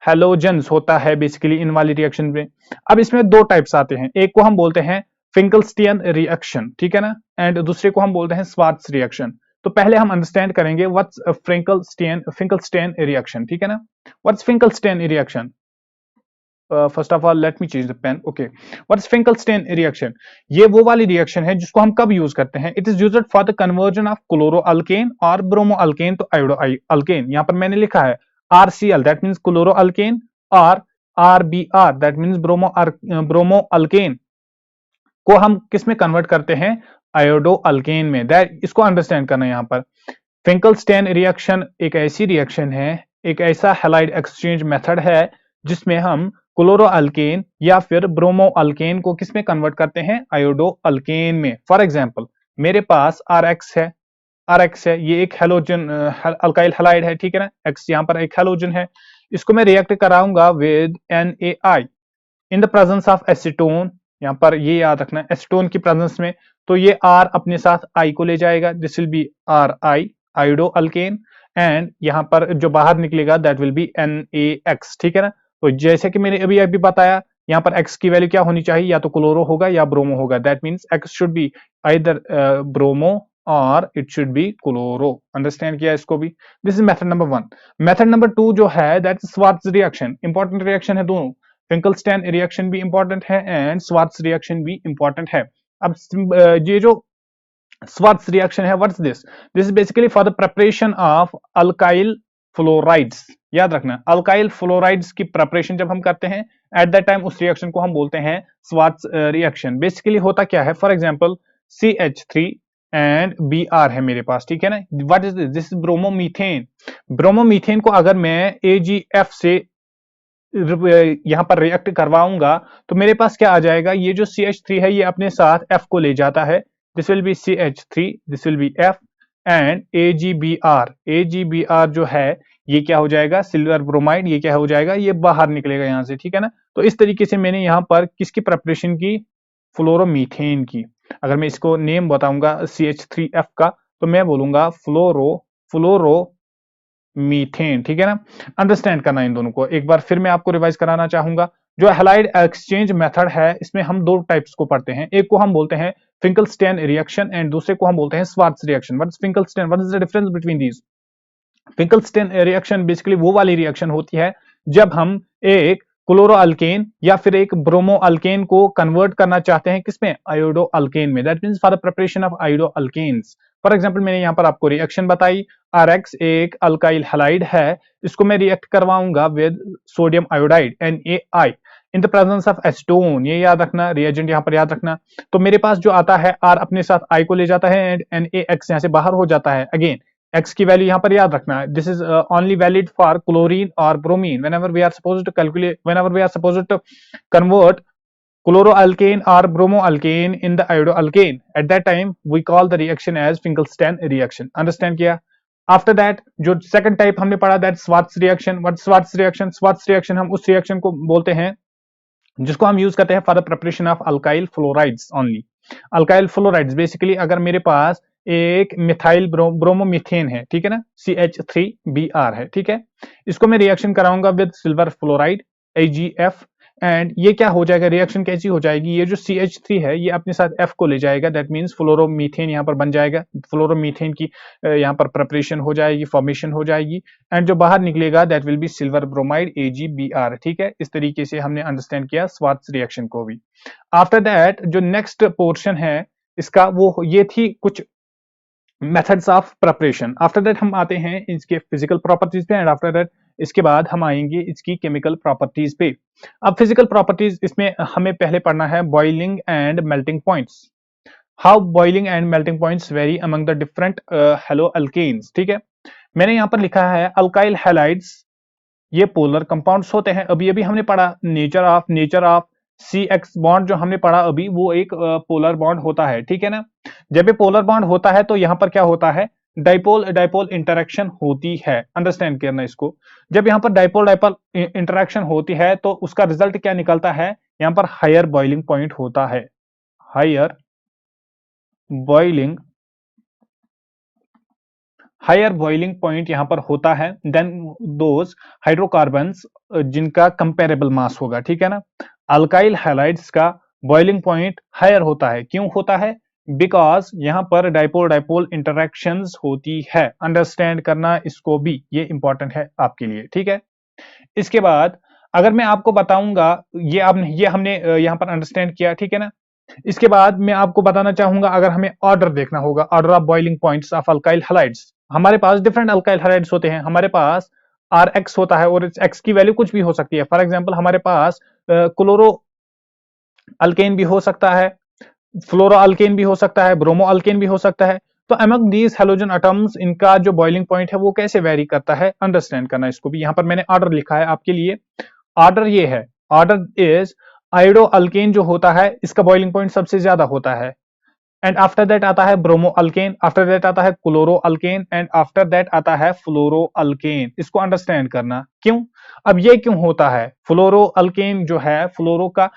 हेलोजेंस होता है बेसिकली इन वाली रिएक्शन में। अब इसमें दो टाइप्स आते हैं, एक को हम बोलते हैं फिंकलस्टीन रिएक्शन, ठीक है ना, एंड दूसरे को हम बोलते हैं स्वार्ट्ज रिएक्शन। तो पहले हम अंडरस्टैंड करेंगे व्हाट्स फिंकलस्टीन रिएक्शन, ठीक है ना। What's Finkelstein reaction, first of all let me change the pen, okay. What's Finkelstein reaction, ये वो वाली रिएक्शन है जिसको हम कब यूज करते हैं, it is used for the conversion of chloro alkane और bromo alkane to iodo alkane. यहां पर मैंने लिखा है RCl, that means chloro alkane, और RBr, that means bromo alkane को हम किस में कन्वर्ट करते हैं, आयोडो अल्केन में। दैट इसको अंडरस्टैंड करना है। यहाँ पर फिंकलस्टीन रिएक्शन एक ऐसी रिएक्शन है, एक ऐसा हैलाइड एक्सचेंज मेथड है जिसमें हम क्लोरो अल्केन या फिर ब्रोमो अल्केन को किस में कन्वर्ट करते हैं, आयोडो अल्केन में। फॉर एग्जांपल, मेरे पास RX है, ये एक हेलोजन अल्काइल हैलाइड है, ठीक है ना, X यहाँ पर एक हेलोजन है, इसको मैं रिएक्ट कराऊंगा with NaI in the presence of acetone. यहाँ पर ये याद रखना है, एसीटोन की प्रेजेंस में, तो ये R अपने साथ I को ले जाएगा, this will be RI, iodo alkane, and यहाँ पर जो बाहर निकलेगा दैट विल बी NaX, ठीक है ना। तो जैसे कि मैंने अभी अभी बताया, यहाँ पर X की वैल्यू क्या होनी चाहिए, या तो क्लोरो होगा या ब्रोमो होगा, that means X should be either bromo और it should be chloro. Understand किया इसको भी। This is method number 1। Method number 2 जो है that is Swarts reaction. Important reaction है दोनों, फिंकलस्टीन रिएक्शन भी इंपॉर्टेंट है एंड स्वार्ट्ज रिएक्शन भी इंपॉर्टेंट है। अब ये जो स्वार्ट्ज रिएक्शन है, what's this is basically for the preparation of alkyl fluorides. याद रखना, अल्काइल फ्लोराइड्स की प्रिपरेशन जब हम करते हैं एट दैट टाइम उस रिएक्शन को हम बोलते हैं स्वार्ट्ज रिएक्शन। बेसिकली होता क्या है, for example CH3 and Br है मेरे पास, ठीक है ना। What is this is bromomethane. Bromomethane को अगर मैं AgF से यहां पर रिएक्ट करवाऊंगा तो मेरे पास क्या आ जाएगा, ये जो CH3 है ये अपने साथ F को ले जाता है, this will be CH3, this will be F, and AgBr जो है ये क्या हो जाएगा, सिल्वर ब्रोमाइड, ये क्या हो जाएगा, ये बाहर निकलेगा यहाँ से, ठीक है ना। तो इस तरीके से मैंने यहाँ पर किसकी प्रिपरेशन की, फ्लोरोमीथेन की। अगर मैं इसको नेम बताऊंगा CH3F का, तो मैं बोलूंगा फ्लोरो मीथेन, ठीक है ना। अंडरस्टैंड करना इन दोनों को एक बार फिर मैं आपको रिवाइज कराना चाहूंगा। जो हैलाइड एक्सचेंज मेथड है इसमें हम दो टाइप्स को पढ़ते हैं, एक को हम बोलते हैं फिंकलस्टैन रिएक्शन एंड दूसरे को हम बोलते हैं Swarts reaction. What is Finkelstein, what is the difference between these? Finkelstein reaction basically वो वाली रिएक्शन होती है जब हम एक क्लोरो अल्केन या फिर एक ब्रोमो अल्केन को कन्वर्ट करना चाहते हैं किसमें, आयोडो अल्केन में। That means for the preparation of iodo alkanes. For example मैंने यहां पर आपको रिएक्शन बताई, RX एक अल्काइल हैलाइड है, इसको मैं रिएक्ट करवाऊंगा with sodium iodide NaI in the presence of acetone. ये याद रखना, रिएजेंट यहां पर याद रखना। तो मेरे पास जो आता है R अपने साथ I को ले जाता है एंड NaX यहां से बाहर हो जाता है। अगेन x की वैल्यू यहां पर याद रखना है, this is only valid for chlorine और bromine whenever we are supposed to calculate, whenever we are supposed to convert chloroalkane or bromoalkane in the iodoalkane. At that time we call the reaction as Finkelstein reaction. Understand किया? After that जो second type हमने पढ़ा that Schwarz reaction. What Schwarz reaction? Schwarz reaction हम उस reaction को बोलते हैं जिसको हम यूज करते हैं for the preparation of alkyl fluorides only. Alkyl fluorides basically अगर मेरे पास एक मिथाइल ब्रोमोमीथेन है, ठीक है ना, CH3Br है, ठीक है, इसको मैं रिएक्शन कराऊंगा with silver fluoride AgF and ये क्या हो जाएगा, रिएक्शन कैसी हो जाएगी, ये जो CH3 है ये अपने साथ F को ले जाएगा, दैट मींस फ्लोरोमीथेन यहाँ पर बन जाएगा, फ्लोरोमीथेन की यहाँ पर प्रिपरेशन हो जाएगी, फॉर्मेशन हो जाएगी एंड जो बाहर निकलेगा that will B silver bromide AgBr, ठीक है। इस तरीके से हमने अंडरस्टैंड किया स्वार्ट्ज रिएक्शन को भी। आफ्टर दैट जो नेक्स्ट पोर्शन है इसका वो ये थी कुछ methods of preparation. After that हम आते हैं इसके फिजिकल प्रॉपर्टीज पे एंड आफ्टर दैट इसके बाद हम आएंगे इसकी केमिकल प्रॉपर्टीज पे। अब फिजिकल प्रॉपर्टीज इसमें हमें पहले पढ़ना है boiling and melting points. How boiling and melting points vary among the different halo alkanes, ठीक है। मैंने यहां पर लिखा है अल्काइल हैलाइड्स ये पोलर कंपाउंड्स होते हैं। अभी अभी हमने पढ़ा नेचर ऑफ CX बॉन्ड जो हमने पढ़ा अभी वो एक पोलर बॉन्ड होता है, ठीक है ना। जब ये पोलर बॉन्ड होता है तो यहां पर क्या होता है, डाइपोल डाइपोल इंटरेक्शन होती है। अंडरस्टैंड करना इसको, जब यहां पर डाइपोल डाइपोल इंटरेक्शन होती है तो उसका रिजल्ट क्या निकलता है, यहां पर हायर बॉइलिंग पॉइंट होता है, हायर बॉइलिंग पॉइंट यहां पर होता है देन दोज हाइड्रोकार्बन्स जिनका कंपेरेबल मास होगा, ठीक है ना। अल्काइल हैलाइड्स का बॉइलिंग पॉइंट हायर होता है, क्यों होता है, बिकॉज यहां पर डाइपोल डाइपोल इंटरेक्शंस होती है। अंडरस्टैंड करना इसको भी, ये इंपॉर्टेंट है आपके लिए, ठीक है। इसके बाद अगर मैं आपको बताऊंगा ये हमने यहां पर अंडरस्टैंड किया, ठीक है ना। इसके बाद मैं आपको बताना चाहूंगा अगर हमें ऑर्डर देखना होगा, order of boiling points of alkyl halides. हमारे पास डिफरेंट अल्काइल हैलाइड्स होते हैं, हमारे पास RX होता है और इस X की वैल्यू कुछ भी हो सकती है। फॉर एग्जांपल हमारे पास क्लोरो अल्केन भी हो सकता है, फ्लोरो अल्केन भी हो सकता है, ब्रोमो अल्केन भी हो सकता है। तो अमंग दीज हेलोजन एटम्स इनका जो बॉइलिंग पॉइंट है वो कैसे वेरी करता है, अंडरस्टैंड करना इसको भी। यहां पर मैंने ऑर्डर लिखा है आपके लिए, ऑर्डर ये है, ऑर्डर इज आयोडो अल्केन जो होता है इसका बॉइलिंग पॉइंट सबसे ज्यादा होता है एंड आफ्टर दैट आता है ब्रोमो अल्केन, आफ्टर दैट आता है chloro alkane and after that आता है फ्लोरो अल्केन। इसको अंडरस्टैंड करना क्यों, अब ये क्यों होता है, फ्लोरो अल्केन जो है फ्लोरो का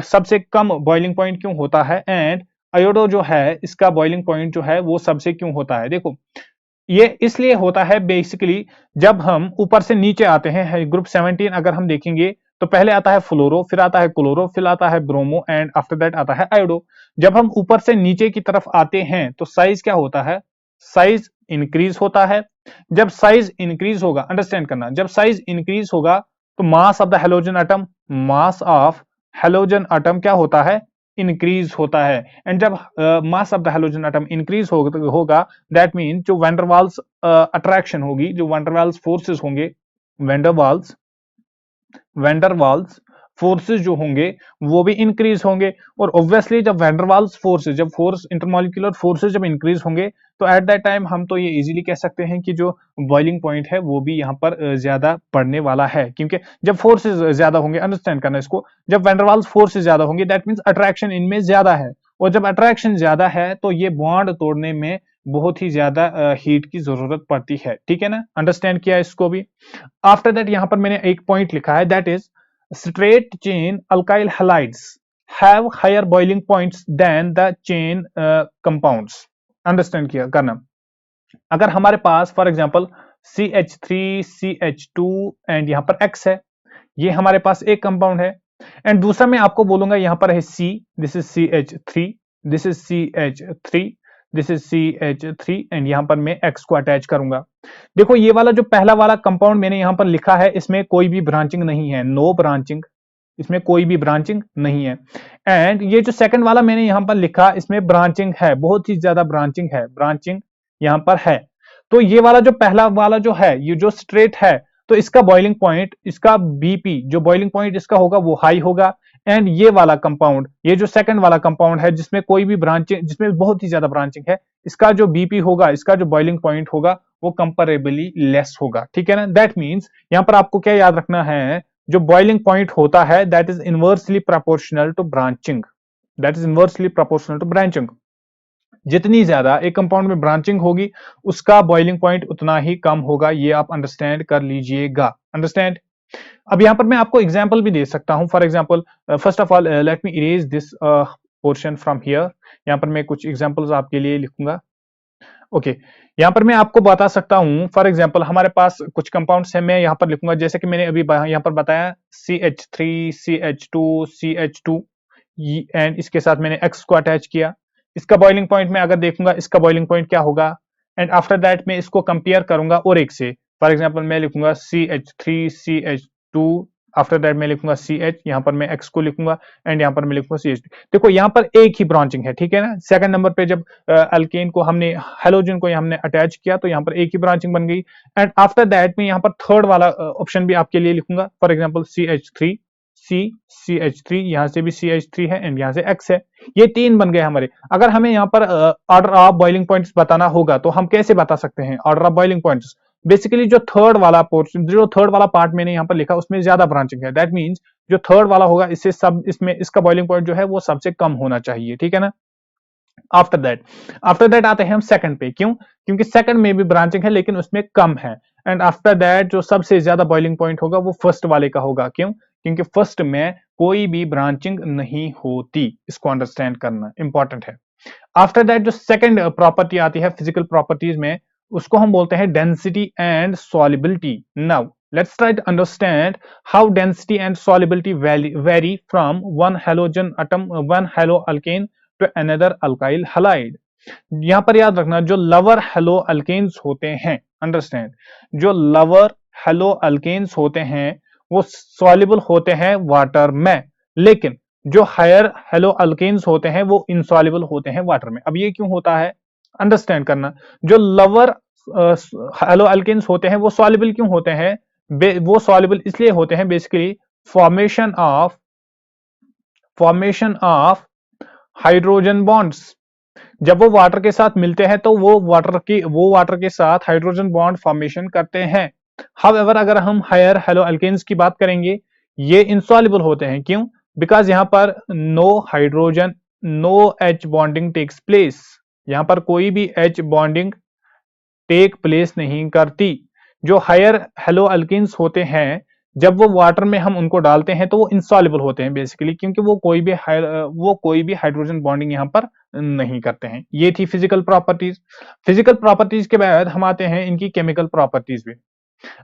सबसे कम बॉइलिंग पॉइंट क्यों होता है एंड आयोडो जो है इसका बॉइलिंग पॉइंट जो है वो सबसे क्यों होता है। देखो ये इसलिए होता है बेसिकली जब हम ऊपर से नीचे आते हैं, ग्रुप 17 अगर हम देखेंगे तो पहले आता है फ्लोरो, फिर आता है क्लोरो, फिर आता है ब्रोमो एंड आफ्टर दैट आता है आयोडो। जब हम ऊपर से नीचे की तरफ आते हैं तो साइज क्या होता है, साइज इंक्रीज होता है। जब साइज इंक्रीज होगा, अंडरस्टैंड करना, जब साइज इंक्रीज होगा तो mass of the halogen atom, mass of halogen atom क्या होता है, इंक्रीज होता है। एंड जब mass of the halogen atom increase होगा दैट मीन जो वैंडरवाल्स अट्रैक्शन होगी, जो वैंडरवाल्स फोर्सेस होंगे, वैंडरवाल्स फोर्सेस जो होंगे वो भी इंक्रीज होंगे। और ऑब्वियसली जब वैंडरवाल्स फोर्सेस, जब फोर्स इंटरमॉलिक्यूलर फोर्सेस जब इंक्रीज होंगे तो एट दैट टाइम हम तो ये इजीली कह सकते हैं कि जो बॉइलिंग पॉइंट है वो भी यहाँ पर ज्यादा पड़ने वाला है, क्योंकि जब फोर्सेस ज्यादा होंगे, अंडरस्टैंड करना इसको, जब वैंडरवाल्स फोर्सेस ज्यादा होंगे दैट मींस अट्रैक्शन इनमें ज्यादा है और जब अट्रैक्शन ज्यादा है तो ये बॉन्ड तोड़ने में बहुत ही ज्यादा हीट की जरूरत पड़ती है, ठीक है ना, अंडरस्टैंड किया इसको भी। आफ्टर दैट यहाँ पर मैंने एक पॉइंट लिखा है, that is straight chain alkyl halides have higher boiling points than the chain compounds. Understand किया करना। अगर हमारे पास for example CH3 CH2 and यहाँ पर X है, ये हमारे पास एक कंपाउंड है, एंड दूसरा मैं आपको बोलूंगा यहाँ पर है C, this is CH3, this is CH3, this is CH3 and यहाँ पर मैं X को अटैच करूंगा। देखो ये वाला जो पहला वाला कंपाउंड मैंने यहाँ पर लिखा है, इसमें कोई भी ब्रांचिंग नहीं है, नो ब्रांचिंग, इसमें कोई भी ब्रांचिंग नहीं है। एंड ये जो सेकंड वाला मैंने यहाँ पर लिखा, इसमें ब्रांचिंग है, बहुत ही ज्यादा ब्रांचिंग है, ब्रांचिंग यहाँ पर है। तो ये वाला जो पहला वाला जो है, ये जो स्ट्रेट है, तो इसका बॉइलिंग पॉइंट, इसका BP जो बॉइलिंग पॉइंट इसका होगा वो हाई होगा। एंड ये वाला कंपाउंड, ये जो सेकंड वाला कंपाउंड है जिसमें कोई भी ब्रांचिंग, जिसमें बहुत ही ज्यादा ब्रांचिंग है, इसका जो BP होगा, इसका जो बॉइलिंग पॉइंट होगा वो कंपेरेबली लेस होगा, ठीक है ना। दैट मीन्स यहां पर आपको क्या याद रखना है, जो बॉइलिंग पॉइंट होता है that is inversely proportional to branching, that is inversely proportional to branching. जितनी ज्यादा एक कंपाउंड में ब्रांचिंग होगी उसका बॉइलिंग पॉइंट उतना ही कम होगा, ये आप अंडरस्टैंड कर लीजिएगा, अंडरस्टैंड। अब यहां पर मैं आपको एग्जांपल भी दे सकता हूं, for example first of all let me erase this portion from here. यहां पर मैं कुछ एग्जांपल्स आपके लिए लिखूंगा, ओके। यहां पर मैं आपको बता सकता हूं, फॉर एग्जांपल हमारे पास कुछ कंपाउंड्स हैं, मैं यहां पर लिखूंगा जैसे कि मैंने अभी यहां पर बताया CH3 CH2 CH2 एंड इसके साथ मैंने X को अटैच किया। इसका बॉइलिंग पॉइंट मैं अगर देखूंगा, इसका बॉइलिंग पॉइंट क्या होगा, एंड आफ्टर दैट मैं इसको कंपेयर करूंगा और एक से, फॉर एग्जांपल मैं लिखूंगा CH3 CH2, आफ्टर दैट मैं लिखूंगा CH, यहां पर मैं X को लिखूंगा एंड यहां पर मैं लिखूंगा CH2। देखो यहां पर एक ही ब्रांचिंग है, ठीक है ना। सेकंड नंबर पे जब अल्केन को हमने, हेलोजन को हमने अटैच किया तो यहां पर एक ही ब्रांचिंग बन गई। एंड आफ्टर दैट मैं यहां पर थर्ड वाला ऑप्शन भी आपके लिए लिखूंगा, फॉर एग्जांपल CH3 CH3, यहां से भी CH3 है एंड यहां से X है, ये तीन बन गए हमारे। अगर हमें यहाँ पर ऑर्डर ऑफ बॉइलिंग पॉइंट्स बताना होगा तो हम कैसे बता सकते हैं order of boiling points. Basically जो थर्ड वाला पोर्शन, जो थर्ड वाला पार्ट मैंने यहाँ पर लिखा उसमें ज्यादा ब्रांचिंग है, दैट मीन्स जो थर्ड वाला होगा इससे सब, इसमें इसका बॉइलिंग पॉइंट जो है वो सबसे कम होना चाहिए, ठीक है ना। आफ्टर दैट आते हैं हम सेकंड पे, क्यों, क्योंकि सेकंड में भी ब्रांचिंग है लेकिन उसमें कम है। एंड आफ्टर दैट जो सबसे ज्यादा बॉइलिंग पॉइंट होगा वो फर्स्ट वाले का होगा, क्यों, क्योंकि फर्स्ट में कोई भी ब्रांचिंग नहीं होती, इसको अंडरस्टैंड करना इंपॉर्टेंट है। आफ्टर दैट जो सेकंड प्रॉपर्टी आती है फिजिकल प्रॉपर्टीज में, उसको हम बोलते हैं density and solubility. Now let's try to understand how density and solubility vary from one halogen atom, one haloalkane to another alkyl halide। यहां पर याद रखना, जो लवर हेलो अल्केन्स होते हैं, अंडरस्टैंड, जो लवर हेलो अल्केन्स होते हैं वो सॉल्युबल होते हैं वाटर में, लेकिन जो हायर हेलो अल्केन्स होते हैं वो इनसॉल्युबल होते हैं वाटर में। अब ये क्यों होता है, अंडरस्टैंड करना। जो लवर हेलो अल्केन्स होते हैं वो सॉल्युबल क्यों होते हैं, वो सॉल्युबल इसलिए होते हैं basically formation of hydrogen bonds. जब वो वाटर के साथ मिलते हैं तो वो वाटर के साथ हाइड्रोजन बॉन्ड फॉर्मेशन करते हैं। हाउएवर अगर हम हायर हेलो अल्केन्स की बात करेंगे, ये इनसॉल्युबल होते हैं, क्यों, बिकॉज यहां पर no hydrogen, no H bonding takes place, यहां पर कोई भी H बॉन्डिंग टेक प्लेस नहीं करती। जो हायर हेलो अल्किन्स होते हैं जब वो वाटर में हम उनको डालते हैं तो वो इंसॉल्युबल होते हैं बेसिकली, क्योंकि वो कोई भी हाइड्रोजन बॉन्डिंग यहाँ पर नहीं करते हैं। ये थी फिजिकल प्रॉपर्टीज। फिजिकल प्रॉपर्टीज के बाद हम आते हैं इनकी केमिकल प्रॉपर्टीज में।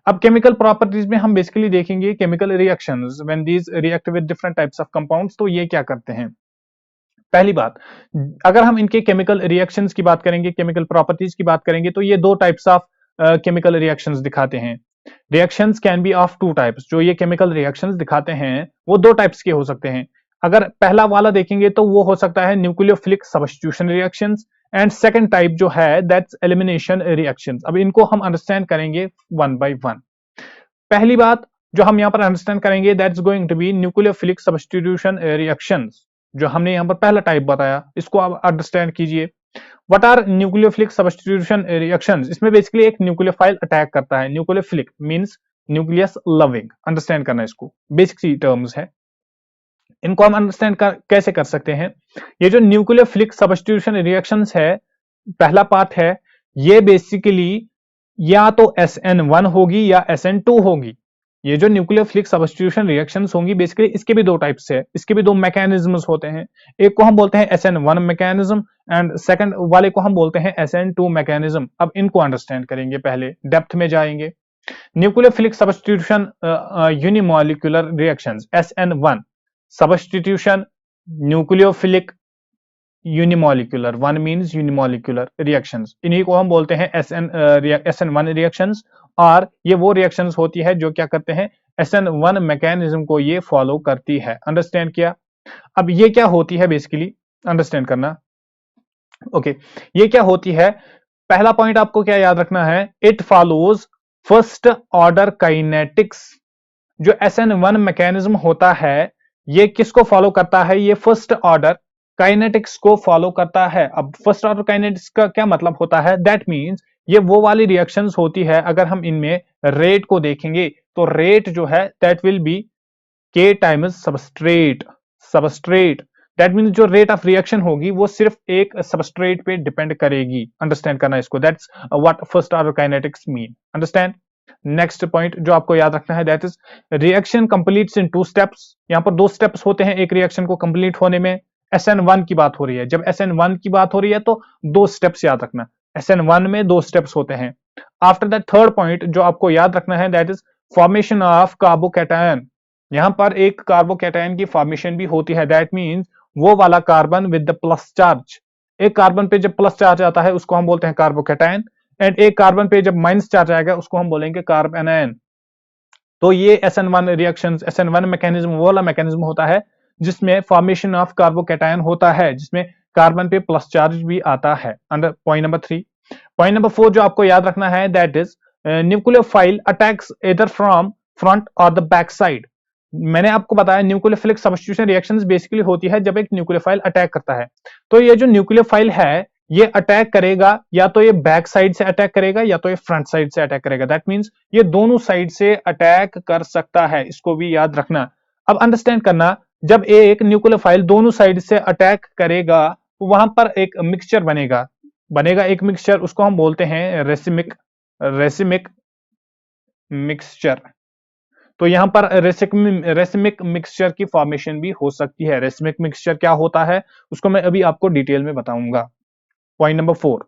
अब केमिकल प्रॉपर्टीज में हम बेसिकली देखेंगे chemical reactions when these react with different types of compounds, तो ये क्या करते हैं। पहली बात, अगर हम इनके केमिकल रिएक्शंस की बात करेंगे, केमिकल प्रॉपर्टीज की बात करेंगे, तो ये दो टाइप्स ऑफ केमिकल रिएक्शंस दिखाते हैं। Reactions can be of two types, जो ये केमिकल रिएक्शंस दिखाते हैं वो दो टाइप्स के हो सकते हैं। अगर पहला वाला देखेंगे तो वो हो सकता है nucleophilic substitution reactions, and second type जो है दैट्स एलिमिनेशन रिएक्शंस। अब इनको हम अंडरस्टैंड करेंगे वन बाय वन। पहली बात जो हम यहाँ पर अंडरस्टैंड करेंगे that's going to be nucleophilic substitution reactions, जो हमने यहाँ पर पहला टाइप बताया, इसको आप अंडरस्टैंड कीजिए। What are nucleophilic substitution reactions, इसमें बेसिकली एक न्यूक्लियोफाइल अटैक करता है। Nucleophilic means nucleus loving, understand करना, इसको बेसिक सी टर्म्स है, इनको हम अंडरस्टैंड कैसे कर सकते हैं। ये जो न्यूक्लियोफिलिक सब्स्टिट्यूशन रिएक्शंस है पहला पार्ट है, ये बेसिकली या तो SN1 होगी या SN2 होगी। ये जो न्यूक्लियोफिलिक सब्स्टिट्यूशन रिएक्शंस होंगी बेसिकली इसके भी दो टाइप्स है, इसके भी दो मैकेनिज्म्स होते हैं। एक को हम बोलते हैं SN1 मैकेनिज्म एंड सेकंड वाले को हम बोलते हैं SN2 मैकेनिज्म। अब इनको अंडरस्टैंड करेंगे, पहले डेप्थ में जाएंगे। Nucleophilic substitution unimolecular reactions SN1 substitution nucleophilic unimolecular, one means unimolecular reactions, इन्हीं को हम बोलते हैं SN1 रिएक्शंस। और ये वो रिएक्शंस होती है जो क्या करते हैं, SN1 मैकेनिज्म को ये फॉलो करती है। अंडरस्टैंड किया? अब ये क्या होती है बेसिकली, अंडरस्टैंड करना। ओके, ये क्या होती है, पहला पॉइंट आपको क्या याद रखना है, it follows first order kinetics. जो SN1 मैकेनिज्म होता है ये किसको फॉलो करता है, ये फर्स्ट ऑर्डर काइनेटिक्स को फॉलो करता है। अब फर्स्ट ऑर्डर काइनेटिक्स का क्या मतलब होता है, दैट मींस ये वो वाली रिएक्शंस होती है, अगर हम इनमें रेट को देखेंगे तो रेट जो है that will B K times substrate. Substrate that means जो रेट ऑफ रिएक्शन होगी वो सिर्फ एक सबस्ट्रेट पे डिपेंड करेगी। अंडरस्टैंड करना इसको, that's what first order kinetics mean. Understand? Next point जो आपको याद रखना है, that is reaction completes in 2 steps. यहां पर 2 स्टेप्स होते हैं एक रिएक्शन को कंप्लीट होने में। SN1 की बात हो रही है, जब SN1 की बात हो रही है तो 2 स्टेप्स याद रखना, SN1 में 2 स्टेप्स होते हैं। आफ्टर दैट थर्ड पॉइंट जो आपको याद रखना है, that is formation of carbocation. यहां पर एक कार्बोकैटायन की फॉर्मेशन भी होती है, दैट मींस वो वाला carbon with the plus charge. एक कार्बन पे जब प्लस चार्ज आता है उसको हम बोलते हैं कार्बोकैटायन, एंड एक कार्बन पे जब माइनस चार्ज आएगा उसको हम बोलेंगे कार्ब एनायन। तो ये SN1 रिएक्शंस, SN1 मैकेनिज्म वो वाला मैकेनिज्म होता है जिसमें फॉर्मेशन ऑफ कार्बोकैटायन होता है, जिसमें कार्बन पे प्लस चार्ज भी आता है। Under point number 3। Point number 4 जो आपको याद रखना है, दैट इज न्यूक्लियोफाइल अटैक्स इधर फ्रॉम फ्रंट और द बैक साइड। मैंने आपको बताया न्यूक्लियोफिलिक सब्स्टिट्यूशन रिएक्शंस बेसिकली होती है जब एक न्यूक्लियोफाइल अटैक करता है। तो ये जो न्यूक्लियोफाइल है ये अटैक करेगा, या तो ये बैक साइड से अटैक करेगा या तो ये फ्रंट साइड से अटैक करेगा। दैट मींस ये दोनों साइड से अटैक कर सकता है, इसको भी याद रखना। अब अंडरस्टैंड करना, जब एक न्यूक्लियोफाइल दोनों साइड से अटैक करेगा तो वहां पर एक मिक्सचर बनेगा, एक मिक्सचर, उसको हम बोलते हैं रेसिमिक रेसिमिक मिक्सचर। तो यहां पर रेसिमिक मिक्सचर की फॉर्मेशन भी हो सकती है। रेसिमिक मिक्सचर क्या होता है उसको मैं अभी आपको डिटेल में बताऊंगा। Point number 4।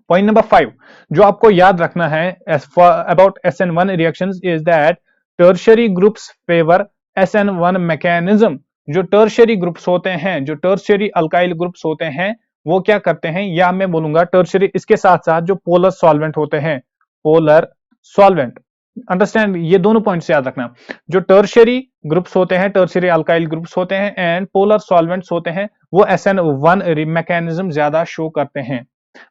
पॉइंट नंबर 5 जो आपको याद रखना है about SN1 reactions is that tertiary groups favour SN1 mechanism. जो टर्शियरी ग्रुप्स होते हैं, जो टर्शियरी अल्काइल ग्रुप्स होते हैं, वो क्या करते हैं, या मैं बोलूंगा टर्शियरी, इसके साथ साथ जो पोलर सॉल्वेंट होते हैं, पोलर सॉल्वेंट। अंडरस्टैंड, ये दोनों पॉइंट्स याद रखना। जो टर्शियरी ग्रुप्स होते हैं, टर्शियरी अल्काइल ग्रुप्स होते हैं एंड पोलर सॉल्वेंट्स होते हैं, वो SN1 मैकेनिज्म ज्यादा शो करते हैं।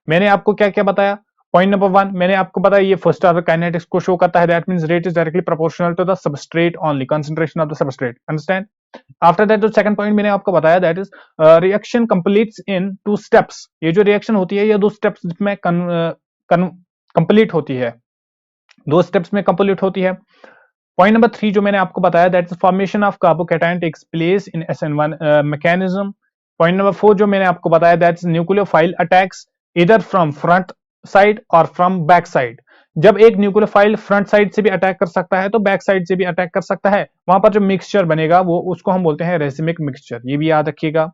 मैंने आपको क्या क्या बताया, पॉइंट नंबर 1 मैंने आपको बताया ये फर्स्ट ऑर्डर काइनेटिक्स को शो करता है, that means rate is directly proportional to the substrate only, concentration of the substrate. Understand? After that जो सेकंड पॉइंट मैंने आपको बताया, that is reaction completes in 2 steps. ये जो रिएक्शन होती है ये 2 स्टेप्स में कंप्लीट होती है, 2 स्टेप्स में कंप्लीट होती है। पॉइंट नंबर 3 जो मैंने आपको बताया, that is formation of carbocation takes place in SN1 mechanism. Point number 4 जो मैंने आपको बताया, दैट इज न्यूक्लियोफाइल अटैक्स इधर फ्रॉम फ्रंट साइड और फ्रॉम बैक साइड। जब एक न्यूक्लियोफाइल फ्रंट साइड से भी अटैक कर सकता है तो बैक साइड से भी अटैक कर सकता है। वहां पर जो मिक्सचर बनेगा वो उसको हम बोलते हैं रेसिमिक मिक्सचर, ये भी याद रखिएगा।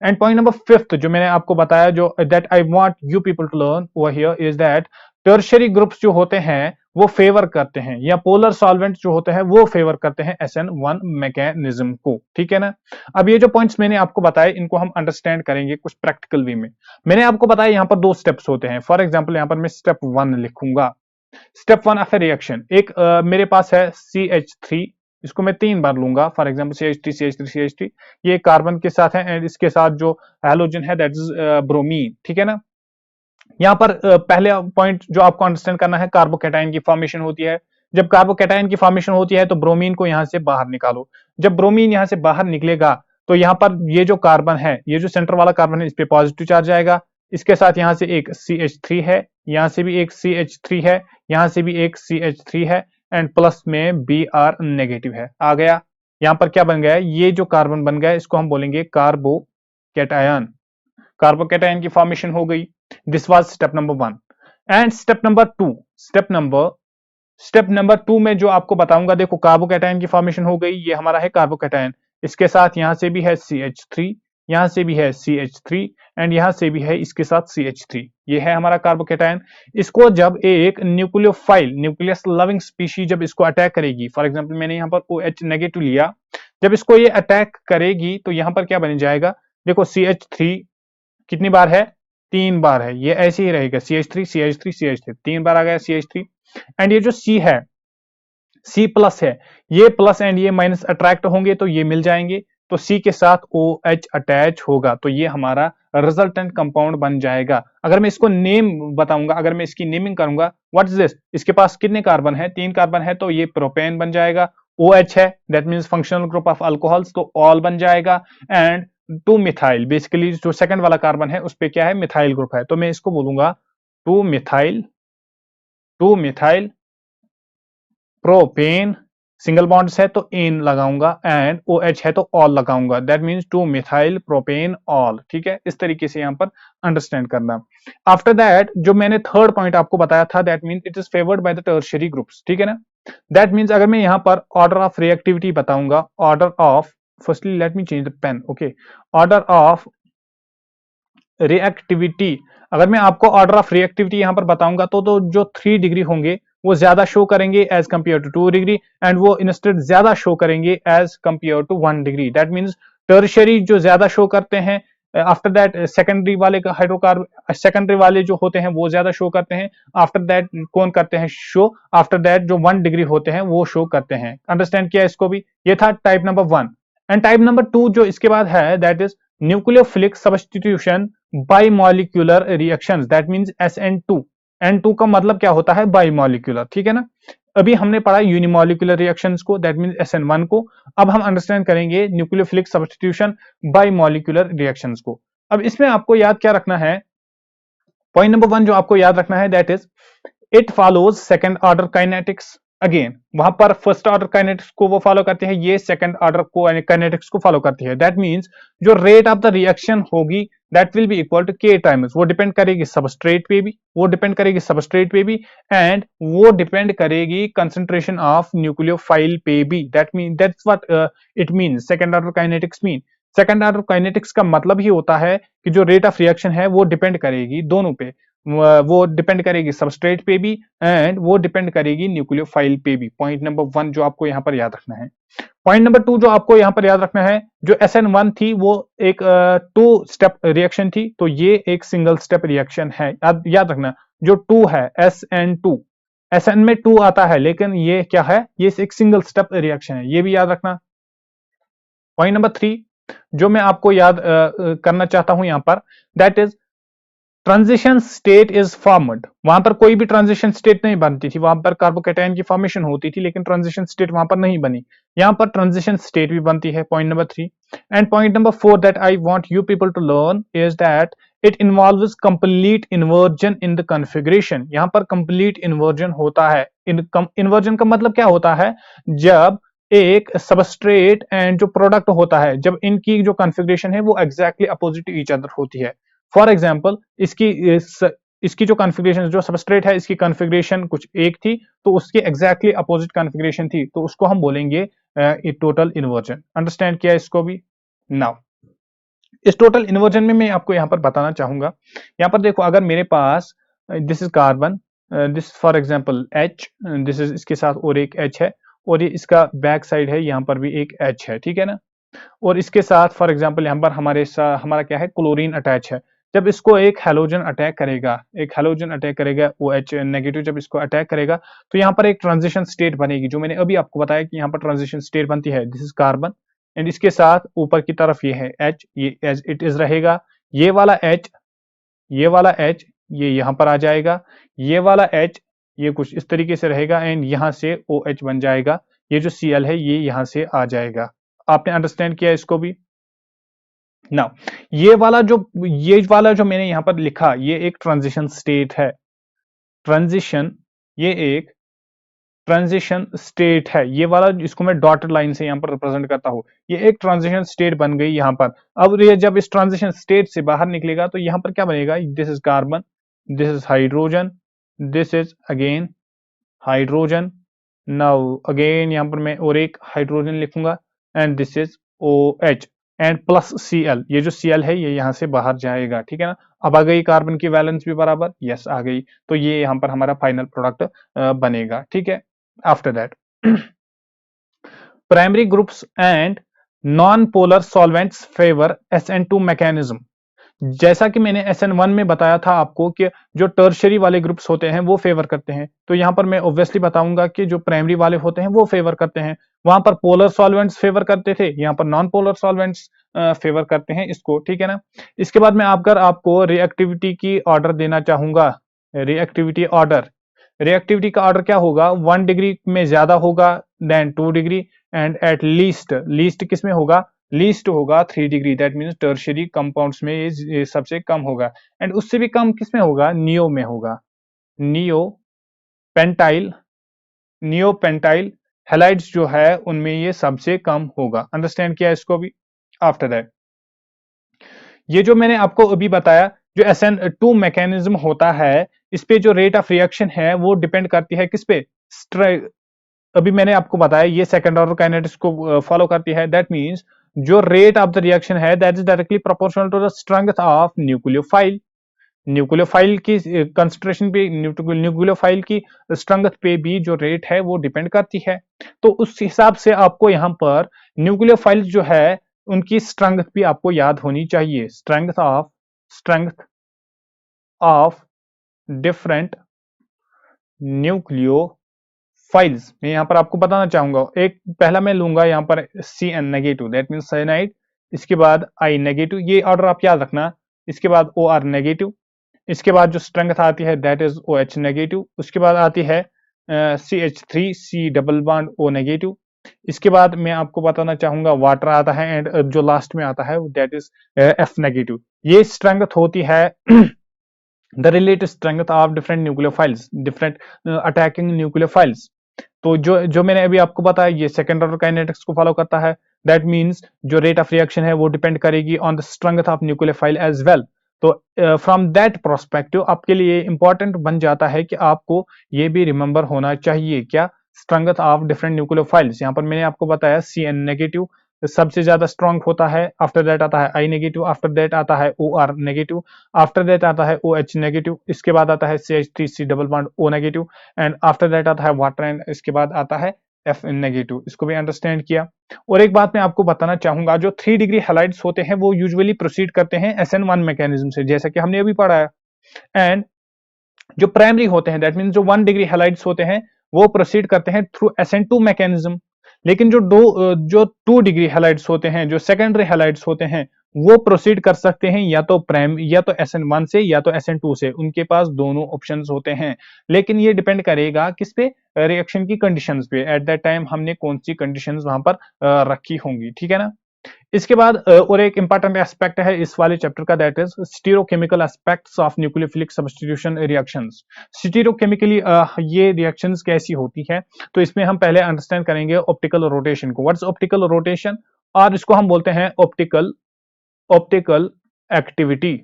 एंड पॉइंट नंबर 5 जो मैंने आपको बताया, जो that I want you people to learn over here is that tertiary groups जो होते हैं वो फेवर करते हैं, या पोलर सॉल्वेंट जो होते हैं वो फेवर करते हैं SN1 मैकेनिज्म को। ठीक है ना? अब ये जो पॉइंट्स मैंने आपको बताए इनको हम अंडरस्टैंड करेंगे कुछ प्रैक्टिकल वे में। मैंने आपको बताया यहाँ पर 2 स्टेप्स होते हैं। फॉर एग्जांपल यहाँ पर मैं स्टेप 1 लिखूंगा। स्टेप 1 ऑफ ए रिएक्शन, एक मेरे पास है CH3, इसको मैं 3 बार लूंगा। For example CH3 CH3 CH3, ये कार्बन के साथ है एंड इसके साथ जो हैलोजन है दैट इज ब्रोमीन। ठीक है ना? यहाँ पर पहले पॉइंट जो आपको अंडरस्टैंड करना है, कार्बोकैटायन की फॉर्मेशन होती है। जब कार्बोकैटायन की फॉर्मेशन होती है तो ब्रोमीन को यहां से बाहर निकालो। जब ब्रोमीन यहां से बाहर निकलेगा तो यहाँ पर ये जो कार्बन है, ये जो सेंटर वाला कार्बन है, इस पे पॉजिटिव चार्ज आएगा। इसके साथ यहाँ से एक CH3 है, यहाँ से भी एक CH3 है, यहाँ से भी एक CH3 है एंड प्लस में Br नेगेटिव है। आ गया? यहाँ पर क्या बन गया है, ये जो कार्बन बन गया इसको हम बोलेंगे कार्बोकैटायन। कार्बोकैटायन की फॉर्मेशन हो गई। This was step number 1 and step number 2। Step number 2 में जो आपको बताऊंगा, देखो कार्बोकैटायन की फॉर्मेशन हो गई, ये हमारा है कार्बोकैटायन, इसके साथ यहां से भी है CH3, यहां से भी है CH3 एंड यहां से भी है इसके साथ CH3, ये है हमारा कार्बोकैटायन। इसको जब एक न्यूक्लियोफाइल न्यूक्लियस लविंग स्पीशी जब इसको अटैक करेगी, फॉर एग्जांपल मैंने यहाँ पर OH नेगेटिव लिया, जब इसको ये अटैक करेगी तो यहां पर क्या बन जाएगा, देखो CH3 कितनी बार है, 3 बार है, ये ऐसे ही रहेगा CH3 CH3 CH3, 3 बार आ गया CH3 एंड ये जो C है, C प्लस है, ये प्लस एंड ये माइनस अट्रैक्ट होंगे तो ये मिल जाएंगे, तो C के साथ OH अटैच होगा तो ये हमारा रिजल्टेंट कंपाउंड बन जाएगा। अगर मैं इसको नेम बताऊंगा, अगर मैं इसकी नेमिंग करूंगा, व्हाट इज दिस, इसके पास कितने कार्बन है, 3 कार्बन है, तो ये प्रोपेन बन जाएगा। OH है, that means functional group of alcohols, तो ऑल बन जाएगा। एंड 2 मिथाइल, बेसिकली जो सेकंड वाला कार्बन है उस पे क्या है, मिथाइल ग्रुप है, तो मैं इसको बोलूंगा 2 मिथाइल प्रोपेन, सिंगल बॉन्ड्स है तो एन लगाऊंगा एंड OH है तो ऑल लगाऊंगा, that means 2 methyl propane all. ठीक है, इस तरीके से यहां पर अंडरस्टैंड करना। आफ्टर दैट जो मैंने थर्ड पॉइंट आपको बताया था, that means it is favoured by the tertiary groups. ठीक है ना, दैट मीन्स अगर मैं यहां पर ऑर्डर ऑफ रिएक्टिविटी बताऊंगा, order of, firstly let me change the pen, okay, order of reactivity, अगर मैं आपको ऑर्डर ऑफ रिएक्टिविटी यहां पर बताऊंगा तो जो 3 डिग्री होंगे वो ज्यादा शो करेंगे as compare to 2 degree and वो इंस्टेड ज्यादा शो करेंगे as compare to 1 degree. That means tertiary जो ज्यादा शो करते हैं, आफ्टर दैट सेकेंडरी वाले का हाइड्रोकार्बन, सेकेंडरी वाले जो होते हैं वो ज्यादा शो करते हैं, आफ्टर दैट कौन करते हैं शो, आफ्टर दैट जो 1 डिग्री होते हैं वो शो करते हैं। अंडरस्टैंड किया इसको भी, ये था type number 1 and type number 2 जो इसके बाद है, that is nucleophilic substitution by molecular reactions, that means SN2। N2 का मतलब क्या होता है, बाई मॉलिक्यूलर। ठीक है ना, अभी हमने पढ़ा यूनिमॉलिक्यूलर रिएक्शंस को, दैट मींस SN1 को, अब हम अंडरस्टैंड करेंगे nucleophilic substitution by molecular reactions को। अब इसमें आपको याद क्या रखना है, पॉइंट नंबर 1 जो आपको याद रखना है, that is it follows second order kinetics. Again वहां पर फर्स्ट ऑर्डर काइनेटिक्स को वो फॉलो करते हैं, ये सेकंड ऑर्डर को काइनेटिक्स को फॉलो करती है। दैट मींस जो रेट ऑफ द रिएक्शन होगी that will be equal to K times, वो डिपेंड करेगी सबस्ट्रेट पे भी, वो डिपेंड करेगी सबस्ट्रेट पे भी एंड वो डिपेंड करेगी कंसंट्रेशन ऑफ न्यूक्लियोफाइल पे भी। That mean that's what it means second order kinetics mean. Second order kinetics का मतलब ही होता है कि जो रेट ऑफ रिएक्शन है वो डिपेंड करेगी दोनों पे, वो डिपेंड करेगी सबस्ट्रेट पे भी एंड वो डिपेंड करेगी न्यूक्लियोफाइल पे भी। पॉइंट नंबर 1 जो आपको यहां पर याद रखना है। पॉइंट नंबर 2 जो आपको यहां पर याद रखना है, जो SN1 थी वो एक 2 स्टेप रिएक्शन थी, तो ये एक सिंगल स्टेप रिएक्शन है। याद रखना, जो 2 है SN2, SN में 2 आता है लेकिन ये क्या है, ये एक सिंगल स्टेप रिएक्शन है, ये भी याद रखना। पॉइंट नंबर 3 जो मैं आपको याद करना चाहता हूं यहां पर, that is transition state is formed. वहां पर कोई भी ट्रांजिशन स्टेट नहीं बनती थी, वहां पर कार्बोकैटायन की फॉर्मेशन होती थी लेकिन ट्रांजिशन स्टेट वहां पर नहीं बनी, यहां पर ट्रांजिशन स्टेट भी बनती है। Point number 3 and point number 4 that I want you people to learn is that it involves complete inversion in the configuration. यहां पर कंप्लीट इन्वर्जन होता है, इन्वर्जन का मतलब क्या होता है, जब एक सबस्ट्रेट एंड जो प्रोडक्ट होता है, जब इनकी जो कॉन्फ़िगरेशन है वो exactly opposite to each other होती है। फॉर एग्जाम्पल इसकी जो कॉन्फ़िगरेशन, जो सबस्ट्रेट है इसकी कॉन्फ़िगरेशन कुछ एक थी तो उसकी एग्जैक्टली अपोजिट कॉन्फ़िगरेशन थी, तो उसको हम बोलेंगे टोटल इन्वर्जन। अंडरस्टैंड किया इसको भी। नाउ इस टोटल इन्वर्जन में मैं आपको यहां पर बताना चाहूंगा, यहां पर देखो अगर मेरे पास this is carbon, this for example H, this is इसके साथ और एक H है और ये इसका बैक साइड है, यहां पर भी एक H है। ठीक है ना, और इसके साथ फॉर एग्जांपल यहाँ पर हमारा क्या है, क्लोरीन अटैच है। जब इसको एक हैलोजन अटैक करेगा, एक हैलोजन अटैक करेगा, OH नेगेटिव जब इसको अटैक करेगा तो यहाँ पर एक ट्रांजिशन स्टेट बनेगी, जो मैंने अभी आपको बताया कि यहाँ पर ट्रांजिशन स्टेट बनती है। दिस इज कार्बन एंड इसके साथ ऊपर की तरफ ये है H, ये एज इट इज रहेगा, ये वाला H, ये वाला H ये यहाँ पर आ जाएगा, ये वाला H ये कुछ इस तरीके से रहेगा एंड यहाँ से OH बन जाएगा, ये जो Cl है ये यहाँ से आ जाएगा। आपने अंडरस्टैंड किया इसको भी। नाउ ये वाला जो मैंने यहां पर लिखा, ये एक ट्रांजिशन स्टेट है। ट्रांजिशन, ये एक ट्रांजिशन स्टेट है, ये वाला इसको मैं डॉटेड लाइन से यहाँ पर रिप्रेजेंट करता हूँ, ये एक ट्रांजिशन स्टेट बन गई यहाँ पर। अब ये जब इस ट्रांजिशन स्टेट से बाहर निकलेगा तो यहाँ पर क्या बनेगा, this is carbon, this is hydrogen, this is again hydrogen, now again यहाँ पर मैं और एक हाइड्रोजन लिखूंगा, and this is OH and plus Cl, ये जो Cl है ये यहाँ से बाहर जाएगा, ठीक है ना। अब आ गई कार्बन की वैलेंस भी बराबर, यस आ गई, तो ये यहाँ पर हमारा फाइनल प्रोडक्ट बनेगा, ठीक है। After that primary groups and non polar solvents favour SN2 mechanism. जैसा कि मैंने SN1 में बताया था आपको कि जो टर्शरी वाले ग्रुप्स होते हैं वो फेवर करते हैं, तो यहाँ पर मैं ऑब्वियसली बताऊंगा कि जो प्राइमरी वाले होते हैं वो फेवर करते हैं। वहां पर पोलर सॉल्वेंट्स फेवर करते थे, यहाँ पर नॉन पोलर सॉल्वेंट्स फेवर करते हैं इसको, ठीक है ना। इसके बाद में अगर आपको रिएक्टिविटी की ऑर्डर देना चाहूंगा, रिएक्टिविटी ऑर्डर, रिएक्टिविटी का ऑर्डर क्या होगा, 1 डिग्री में ज्यादा होगा than 2 degree, and at least, least किस में होगा, लीस्ट होगा 3 degree, that means tertiary compounds में ये सबसे कम होगा, एंड उससे भी कम किस में होगा, नियो में होगा, neo pentyl, neo pentyl halides जो है उनमें ये सबसे कम होगा। अंडरस्टैंड किया इसको भी। आफ्टर दैट ये जो मैंने आपको अभी बताया, जो SN2 मैकेनिज्म होता है, इस पे जो रेट ऑफ रिएक्शन है वो डिपेंड करती है किस पे, अभी मैंने आपको बताया ये सेकंड ऑर्डर काइनेटिक्स को फॉलो करती है, दैट मींस जो रेट ऑफ द रिएक्शन है that is directly proportional to the strength of nucleophile, nucleophile की कंसंट्रेशन पे, न्यूक्लियोफाइल की स्ट्रेंथ पे भी जो रेट है वो डिपेंड करती है। तो उस हिसाब से आपको यहाँ पर न्यूक्लियोफाइल जो है उनकी स्ट्रेंथ भी आपको याद होनी चाहिए, स्ट्रेंथ ऑफ डिफरेंट न्यूक्लियोफाइल्स मैं यहाँ पर आपको बताना चाहूंगा। एक पहला मैं लूंगा यहाँ पर Cn negative, that mean cyanide, इसके बाद I नेगेटिव, ये ऑर्डर आप याद रखना, इसके बाद OR नेगेटिव, इसके बाद जो स्ट्रेंथ आती है दैट इज OH नेगेटिव, उसके बाद आती है CH3 C double bond O negative, इसके बाद मैं आपको बताना चाहूंगा वाटर आता है, एंड जो लास्ट में आता है दैट इज F नेगेटिव। ये स्ट्रेंथ होती है the relative strength of different nucleophiles, different attacking nucleophiles. तो जो मैंने अभी आपको बताया ये सेकंड ऑर्डर काइनेटिक्स को फॉलो करता है, दैट मींस जो रेट ऑफ रिएक्शन है वो डिपेंड करेगी on the strength of nucleophile as well. तो फ्रॉम दैट प्रोस्पेक्टिव आपके लिए इंपॉर्टेंट बन जाता है कि आपको ये भी रिमेंबर होना चाहिए क्या, स्ट्रेंथ ऑफ डिफरेंट न्यूक्लियोफाइल्स। यहाँ पर मैंने आपको बताया Cn नेगेटिव सबसे ज्यादा स्ट्रांग होता है, आफ्टर दैट आता है I नेगेटिव, आफ्टर दैट आता है OR नेगेटिव, आफ्टर दैट आता है OH नेगेटिव, इसके बाद आता है CH3 C double bond O negative, and after that आता है वाटर, एंड इसके बाद आता है F नेगेटिव। इसको भी अंडरस्टैंड किया। और एक बात मैं आपको बताना चाहूंगा, जो 3 डिग्री हैलाइड्स होते हैं वो यूजुअली प्रोसीड करते हैं SN1 मैकेनिज्म से, जैसा कि हमने अभी पढ़ा है, एंड जो प्राइमरी होते हैं दैट मीन जो 1 डिग्री हैलाइड्स होते हैं वो प्रोसीड करते हैं थ्रू SN2 मैकेनिज्म। लेकिन जो 2 डिग्री हैलाइड्स होते हैं, जो सेकेंडरी हैलाइड्स होते हैं, वो प्रोसीड कर सकते हैं या तो SN1 से या तो SN2 से, उनके पास दोनों ऑप्शंस होते हैं। लेकिन ये डिपेंड करेगा किस पे, रिएक्शन की कंडीशंस पे, एट दैट टाइम हमने कौन सी कंडीशंस वहां पर रखी होंगी, ठीक है ना। इसके बाद और एक इंपॉर्टेंट एस्पेक्ट है इस वाले चैप्टर का, that is stereochemical aspects of nucleophilic substitution reactions. Stereochemically ये रिएक्शंस कैसी होती है, तो इसमें हम पहले अंडरस्टैंड करेंगे ऑप्टिकल रोटेशन को। व्हाट्स ऑप्टिकल रोटेशन, और इसको हम बोलते हैं ऑप्टिकल एक्टिविटी।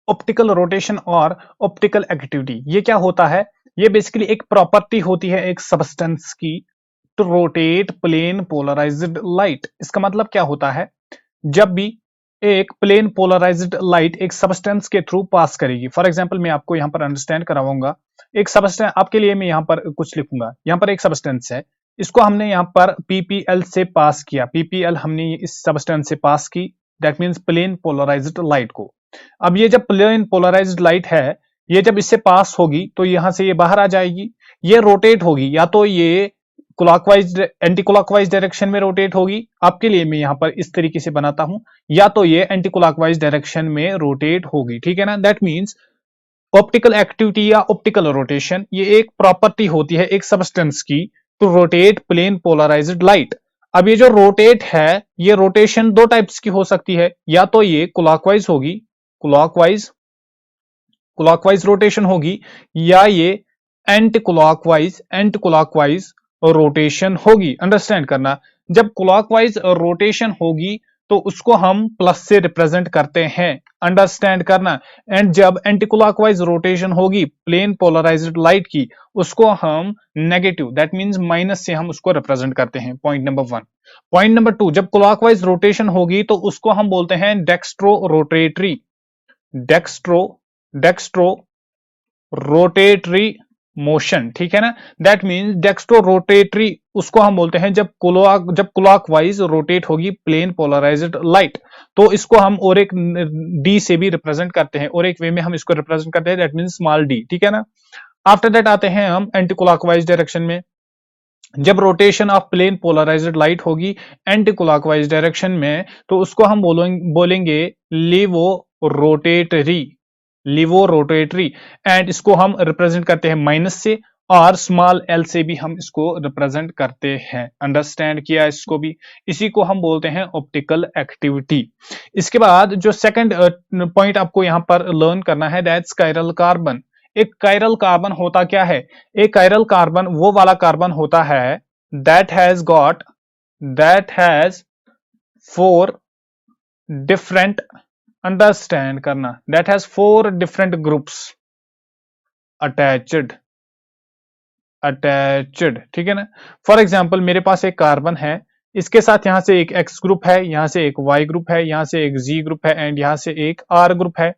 ऑप्टिकल रोटेशन और ऑप्टिकल एक्टिविटी ये क्या होता है, ये बेसिकली एक प्रॉपर्टी होती है एक सब्सटेंस की, to rotate plane polarised light. इसका मतलब क्या होता है, जब भी एक प्लेन पोलराइज्ड लाइट एक सब्सटेंस के थ्रू पास करेगी, फॉर एग्जांपल मैं आपको यहां पर अंडरस्टैंड कराऊंगा, एक सब्सटेंस आपके लिए मैं यहां पर कुछ लिखूंगा, यहां पर एक सब्सटेंस है, इसको हमने यहां पर PPL से पास किया, PPL हमने इस सब्सटेंस से पास की, that means plane polarised light को। अब ये जब प्लेन पोलराइज्ड लाइट है, ये जब इससे पास होगी तो यहां से ये बाहर आ जाएगी, ये रोटेट होगी, या तो ये क्लॉकवाइज एंटी क्लॉकवाइज डायरेक्शन में रोटेट होगी, आपके लिए मैं यहां पर इस तरीके से बनाता हूं, या तो ये एंटी क्लॉकवाइज डायरेक्शन में रोटेट होगी, ठीक है ना। दैट मींस ऑप्टिकल एक्टिविटी या ऑप्टिकल रोटेशन ये एक प्रॉपर्टी होती है एक सब्सटेंस की, to rotate plane polarised light. अब ये जो रोटेट है, ये रोटेशन दो टाइप्स की हो सकती है, या तो ये क्लॉकवाइज होगी, क्लॉकवाइज रोटेशन होगी, या ये एंटी क्लॉकवाइज रोटेशन होगी। अंडरस्टैंड करना, जब क्लॉकवाइज रोटेशन होगी तो उसको हम प्लस से रिप्रेजेंट करते हैं। अंडरस्टैंड करना। एंड जब एंटी क्लॉकवाइज रोटेशन होगी प्लेन पोलराइज्ड लाइट की, उसको हम नेगेटिव, दैट मींस माइनस से हम उसको रिप्रेजेंट करते हैं। Point number 1। पॉइंट नंबर 2, जब क्लॉकवाइज रोटेशन होगी तो उसको हम बोलते हैं dextrorotatory. Dextro dextrorotatory motion, ठीक है ना। दैट मींस डेक्स्ट्रो रोटेटरी उसको हम बोलते हैं जब क्लॉकवाइज रोटेट होगी प्लेन पोलराइज्ड लाइट, तो इसको हम और एक डी से भी रिप्रेजेंट करते हैं, और एक वे में हम इसको रिप्रेजेंट करते हैं, दैट मींस स्मॉल डी, ठीक है ना। आफ्टर दैट आते हैं हम एंटी क्लॉकवाइज डायरेक्शन में। जब rotation of plane polarised light होगी एंटी क्लॉकवाइज डायरेक्शन में, तो उसको हम बोलेंगे levorotatory. Levorotatory. And इसको हम रिप्रेजेंट करते हैं माइनस से, और स्मॉल एल से भी हम इसको रिप्रेजेंट करते हैं। अंडरस्टैंड किया इसको भी। इसी को हम बोलते हैं ऑप्टिकल एक्टिविटी। इसके बाद जो सेकंड पॉइंट आपको यहां पर लर्न करना है, दैट्स कायरल कार्बन। एक कायरल कार्बन होता क्या है? एक कायरल कार्बन वो वाला कार्बन होता है दैट हैज 4 डिफरेंट, अंडरस्टैंड करना, that has 4 different groups attached, ठीक है ना। फॉर एग्जाम्पल मेरे पास एक कार्बन है, इसके साथ यहां से एक एक्स ग्रुप है, यहां से एक वाई ग्रुप है, यहां से एक जी ग्रुप है, एंड यहां से एक आर ग्रुप है।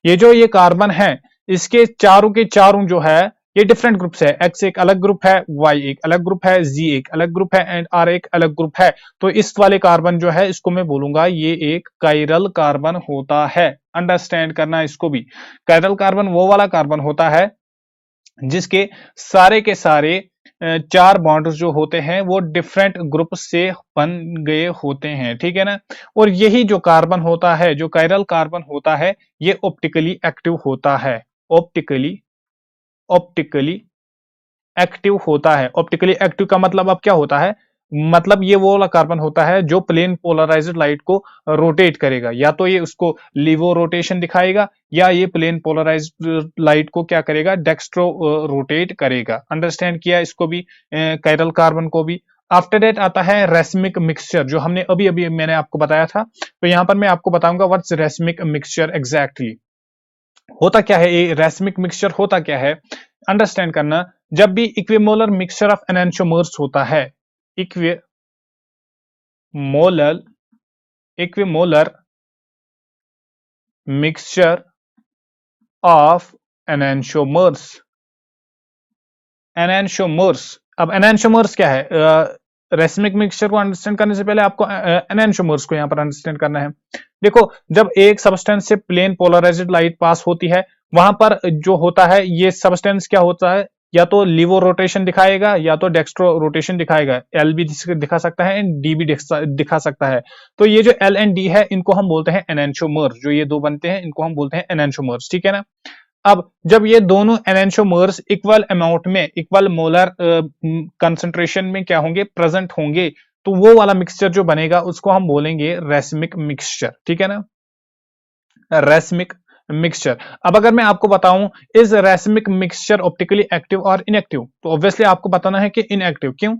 ये जो ये कार्बन है, इसके चारों के चारों जो है ये डिफरेंट ग्रुप्स है। एक्स एक अलग ग्रुप है, वाई एक अलग ग्रुप है, जी एक अलग ग्रुप है, एंड आर एक अलग ग्रुप है। तो इस वाले कार्बन जो है इसको मैं बोलूंगा ये एक कायरल कार्बन होता है। अंडरस्टैंड करना इसको भी। कायरल कार्बन वो वाला कार्बन होता है जिसके सारे के सारे 4 बॉन्ड्स जो होते हैं वो डिफरेंट ग्रुप से बन गए होते हैं, ठीक है ना। और यही जो कार्बन होता है, जो कायरल कार्बन होता है, ये ऑप्टिकली एक्टिव होता है। ऑप्टिकली एक्टिव होता है। ऑप्टिकली एक्टिव का मतलब अब क्या होता है? मतलब ये वो वाला कार्बन होता है जो प्लेन पोलराइज्ड लाइट को रोटेट करेगा, या तो ये उसको लिवो रोटेशन दिखाएगा, या ये प्लेन पोलराइज्ड लाइट को क्या करेगा? डेक्स्ट्रो रोटेट करेगा। अंडरस्टैंड किया इसको भी, कायरल कार्बन को भी। आफ्टर दैट आता है रेसमिक मिक्सचर, जो हमने अभी अभी मैंने आपको बताया था। तो यहां पर मैं आपको बताऊंगा व्हाट्स रेसमिक मिक्सचर एग्जैक्टली। होता क्या है ये रेसमिक मिक्सचर? होता क्या है अंडरस्टैंड करना। जब भी इक्विमोलर मिक्सचर ऑफ एनेंटियोमर्स होता है, equimolar equimolar mixture of enantiomers, enantiomers. अब एनेंटियोमर्स क्या है? रेसमिक मिक्सचर को अंडरस्टैंड करने से पहले आपको एनेंटियोमर्स को यहां पर अंडरस्टैंड करना है। देखो, जब एक सब्सटेंस से प्लेन पोलराइज्ड लाइट पास होती है, वहां पर जो होता है ये सब्सटेंस क्या होता है? या तो लिवो रोटेशन दिखाएगा या तो डेक्स्ट्रो रोटेशन दिखाएगा। एल भी दिखा सकता है एंड डी भी दिखा सकता है। तो ये जो एल एंड डी है इनको हम बोलते हैं एनेंटियोमर्स। जो ये दो बनते हैं इनको हम बोलते हैं एनेंटियोमर्स, ठीक है ना। अब जब ये दोनों एनेंटियोमर्स इक्वल अमाउंट में, इक्वल मोलर कंसंट्रेशन में क्या होंगे? प्रेजेंट होंगे, तो वो वाला मिक्सचर जो बनेगा उसको हम बोलेंगे रेसमिक मिक्सचर, ठीक है ना। Racemic mixture. अब अगर मैं आपको बताऊं is racemic mixture optically active और इनएक्टिव, तो ऑब्वियसली आपको बताना है कि इनएक्टिव क्यों।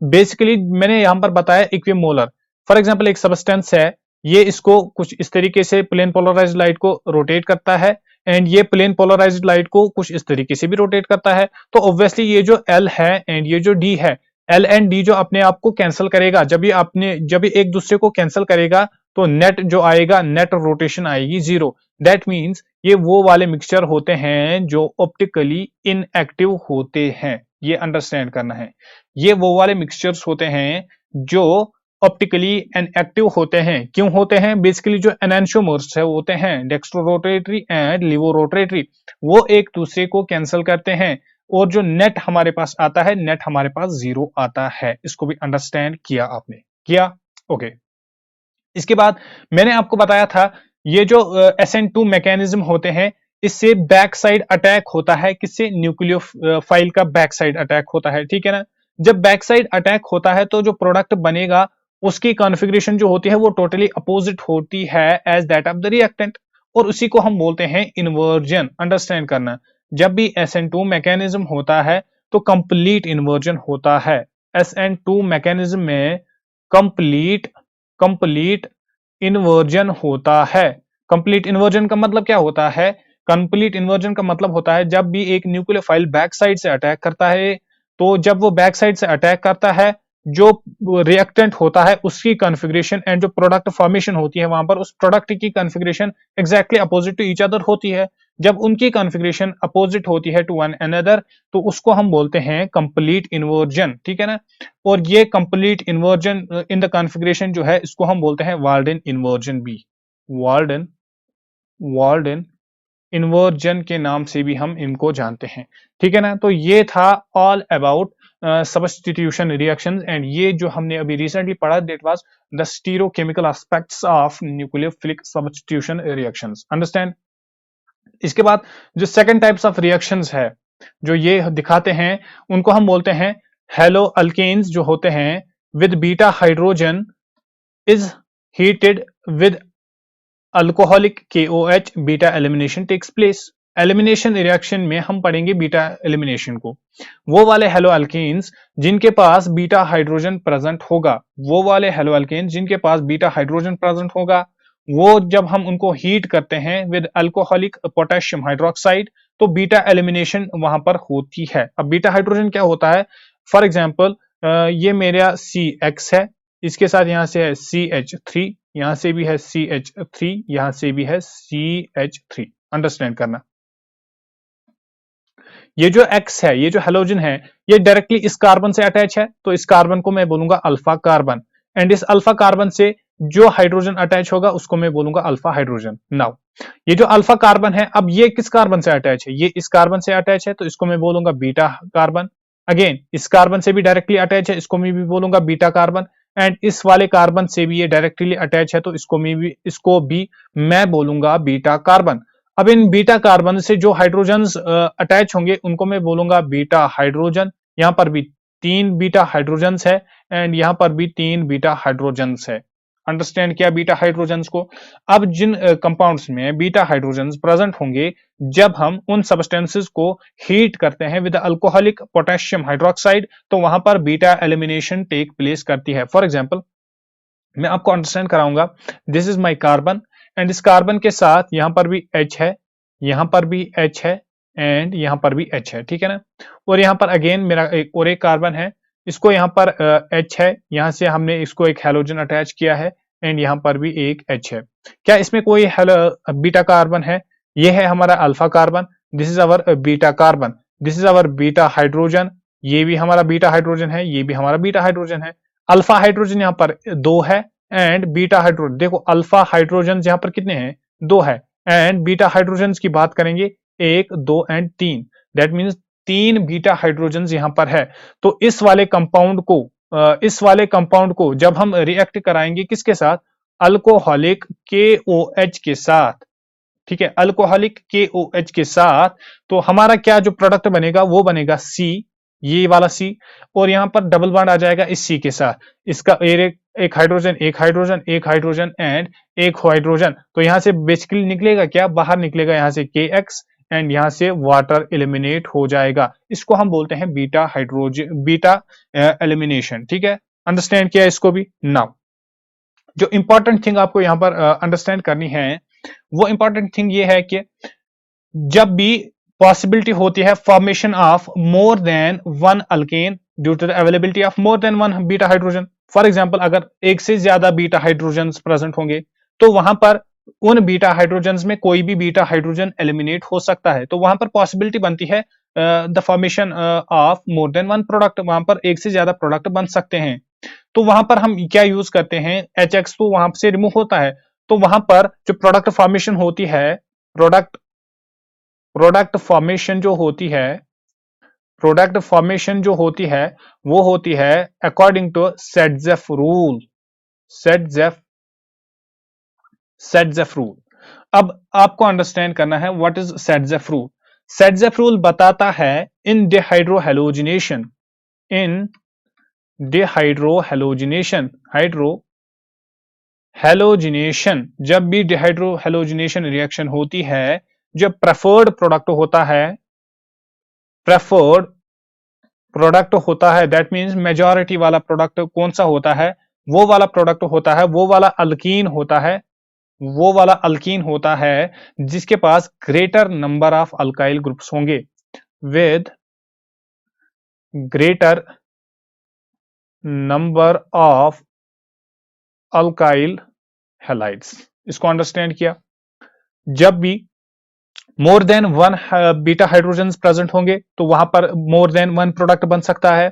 बेसिकली मैंने यहां पर बताया इक्विमोलर। फॉर एग्जांपल एक सब्सटेंस है, ये इसको कुछ इस तरीके से प्लेन पोलराइज्ड लाइट को रोटेट करता है, एंड ये प्लेन पोलराइज्ड लाइट को कुछ इस तरीके से भी रोटेट करता है। तो ऑब्वियसली ये जो एल है एंड ये जो डी है, एल एंड डी जो अपने आप को कैंसिल करेगा, जब ये एक दूसरे को कैंसिल करेगा तो नेट जो आएगा, नेट रोटेशन आएगी 0। दैट मीन्स ये वो वाले मिक्सचर होते हैं जो ऑप्टिकली इनएक्टिव होते हैं। ये अंडरस्टैंड करना है। ये वो वाले मिक्सचर्स होते हैं जो ऑप्टिकली इनएक्टिव होते हैं। क्यों होते हैं? बेसिकली जो एनेंटियोमर्स है वो होते हैं dextrorotatory and levorotatory, वो एक दूसरे को कैंसिल करते हैं, और जो नेट हमारे पास आता है, नेट हमारे पास 0 आता है। इसको भी अंडरस्टैंड किया आपने? किया, ओके। इसके बाद मैंने आपको बताया था ये जो SN2 मैकेनिज्म होते हैं, इससे बैक साइड अटैक होता है। किससे? न्यूक्लियोफाइल का बैक साइड अटैक होता है, ठीक है ना। जब बैक साइड अटैक होता है तो जो प्रोडक्ट बनेगा उसकी कॉन्फ़िगरेशन जो होती है वो टोटली अपोजिट होती है as that of the reactant, और उसी को हम बोलते हैं इन्वर्जन। अंडरस्टैंड करना। जब भी SN2 मैकेनिज्म होता है तो कंप्लीट इन्वर्जन होता है। SN2 मैकेनिज्म में कंप्लीट कंप्लीट इन्वर्जन होता है। कंप्लीट इन्वर्जन का मतलब क्या होता है? कंप्लीट इन्वर्जन का मतलब होता है जब भी एक न्यूक्लियोफाइल बैक साइड से अटैक करता है, तो जब वो बैक साइड से अटैक करता है, जो रिएक्टेंट होता है उसकी कॉन्फ़िगरेशन एंड जो प्रोडक्ट फॉर्मेशन होती है वहां पर उस प्रोडक्ट की configuration exactly opposite to each other होती है। जब उनकी कॉन्फ़िगरेशन अपोजिट होती है टू वन अनदर, तो उसको हम बोलते हैं कंप्लीट इन्वर्जन, ठीक है ना। और ये complete inversion in the configuration जो है इसको हम बोलते हैं वाल्डन इन्वर्जन भी। वाल्डन वाल्डन इन्वर्जन के नाम से भी हम इनको जानते हैं, ठीक है ना। तो ये था all about substitution reactions, and ये जो हमने अभी रिसेंटली पढ़ा that was the stereochemical aspects of nucleophilic substitution reactions. Understand? इसके बाद जो सेकंड टाइप्स ऑफ रिएक्शंस है जो ये दिखाते हैं उनको हम बोलते हैं हेलो अल्केन्स, जो होते हैं with beta hydrogen is heated with alcoholic KOH, beta elimination takes place. Elimination reaction में हम पढ़ेंगे बीटा एलिमिनेशन को। वो वाले हेलो अल्केन्स जिनके पास बीटा हाइड्रोजन प्रेजेंट होगा, वो वाले हेलो अल्केन्स जिनके पास बीटा हाइड्रोजन प्रेजेंट होगा, वो जब हम उनको हीट करते हैं विद अल्कोहलिक पोटेशियम हाइड्रोक्साइड, तो बीटा एलिमिनेशन वहां पर होती है। अब बीटा हाइड्रोजन क्या होता है? फॉर एग्जाम्पल ये मेरा CX है, इसके साथ यहां से है CH3, यहां से भी है CH3, यहां से भी है CH3। अंडरस्टैंड करना, ये जो X है, ये जो हेलोजन है, ये डायरेक्टली इस कार्बन से अटैच है, तो इस कार्बन को मैं बोलूंगा अल्फा कार्बन, एंड इस अल्फा कार्बन से जो हाइड्रोजन अटैच होगा उसको मैं बोलूंगा अल्फा हाइड्रोजन। नाउ ये जो अल्फा कार्बन है, अब ये किस कार्बन से अटैच है? ये इस कार्बन से अटैच है, तो इसको मैं बोलूंगा बीटा कार्बन। अगेन इस कार्बन से भी डायरेक्टली अटैच है, इसको मैं भी बोलूंगा बीटा कार्बन। एंड इस वाले कार्बन से भी ये डायरेक्टली अटैच है, तो इसको भी मैं बोलूंगा बीटा कार्बन। अब इन बीटा कार्बन से जो हाइड्रोजन्स अटैच होंगे उनको मैं बोलूंगा बीटा हाइड्रोजन। यहां पर भी 3 बीटा हाइड्रोजन्स है, एंड यहां पर भी 3 बीटा हाइड्रोजन्स है। अंडरस्टैंड किया बीटा हाइड्रोजन्स को? अब जिन कंपाउंड्स में बीटा हाइड्रोजन्स प्रेजेंट होंगे, जब हम उन सब्सटेंसेस को हीट करते हैं विद अल्कोहलिक पोटेशियम हाइड्रोक्साइड, तो वहां पर बीटा एलिमिनेशन टेक प्लेस करती है। फॉर एग्जाम्पल मैं आपको अंडरस्टैंड कराऊंगा, this is my carbon, and इस कार्बन के साथ यहां पर भी H है, यहां पर भी H है, एंड यहां पर भी H है, ठीक है ना। और यहां पर अगेन मेरा एक कार्बन है, इसको यहां पर H है, यहां से हमने इसको एक हेलोजन अटैच किया है, एंड यहां पर भी एक H है। क्या इसमें कोई बीटा कार्बन है? ये है हमारा alpha carbon, this is our beta carbon, this is our beta hydrogen, ये भी हमारा बीटा हाइड्रोजन है, ये भी हमारा बीटा हाइड्रोजन है। अल्फा हाइड्रोजन यहाँ पर 2 है, एंड बीटा हाइड्रोजन देखो अल्फा हाइड्रोजन यहाँ पर कितने हैं? 2 है, एंड बीटा हाइड्रोजन की बात करेंगे 1 2 and 3, that means 3 beta hydrogen यहाँ पर है। तो इस वाले कंपाउंड को जब हम रिएक्ट कराएंगे किसके साथ? अल्कोहलिक KOH के साथ, ठीक है, अल्कोहलिक KOH के साथ, तो हमारा क्या जो प्रोडक्ट बनेगा वो बनेगा C, ये वाला C, और यहां पर डबल बॉन्ड आ जाएगा इस C के साथ, इसका एक हाइड्रोजन एक हाइड्रोजन एक हाइड्रोजन एंड एक हाइड्रोजन, तो यहां से बेसिकली निकलेगा क्या? बाहर निकलेगा यहां से KX, एंड यहां से वाटर एलिमिनेट हो जाएगा। इसको हम बोलते हैं बीटा हाइड्रोजन, बीटा एलिमिनेशन, ठीक है। अंडरस्टैंड किया इसको भी? नाउ जो इंपॉर्टेंट थिंग आपको यहां पर अंडरस्टैंड करनी है, वो इंपॉर्टेंट थिंग ये है कि जब भी पॉसिबिलिटी होती है formation of more than one alkene due to the availability of more than one beta hydrogen, for example अगर एक से ज्यादा बीटा हाइड्रोजन प्रेजेंट होंगे, तो वहां पर उन बीटा हाइड्रोजन में कोई भी बीटा हाइड्रोजन एलिमिनेट हो सकता है, तो वहां पर पॉसिबिलिटी बनती है the formation of more than one product, वहां पर एक से ज्यादा प्रोडक्ट बन सकते हैं। तो वहां पर हम क्या यूज करते हैं? HX तो वहां से रिमूव होता है, तो वहां पर जो प्रोडक्ट फॉर्मेशन होती है, प्रोडक्ट प्रोडक्ट फॉर्मेशन जो होती है प्रोडक्ट फॉर्मेशन जो होती है वो होती है according to Saytzeff rule. Saytzeff Saytzeff rule. अब आपको अंडरस्टैंड करना है what is Saytzeff rule. Saytzeff rule बताता है in dehydrohalogenation, in dehydrohalogenation, halogenation, जब भी डिहाइड्रोहेलोजिनेशन रिएक्शन होती है, जो प्रेफर्ड प्रोडक्ट होता है, प्रेफर्ड प्रोडक्ट होता है, दैट मीन्स मेजॉरिटी वाला प्रोडक्ट कौन सा होता है, वो वाला प्रोडक्ट होता है, वो वाला अल्कीन होता है, वो वाला अल्कीन होता है जिसके पास greater number of alkyl groups होंगे, with greater number of alkyl halides. इसको अंडरस्टैंड किया? जब भी more than one beta hydrogen present होंगे तो वहां पर मोर देन वन प्रोडक्ट बन सकता है।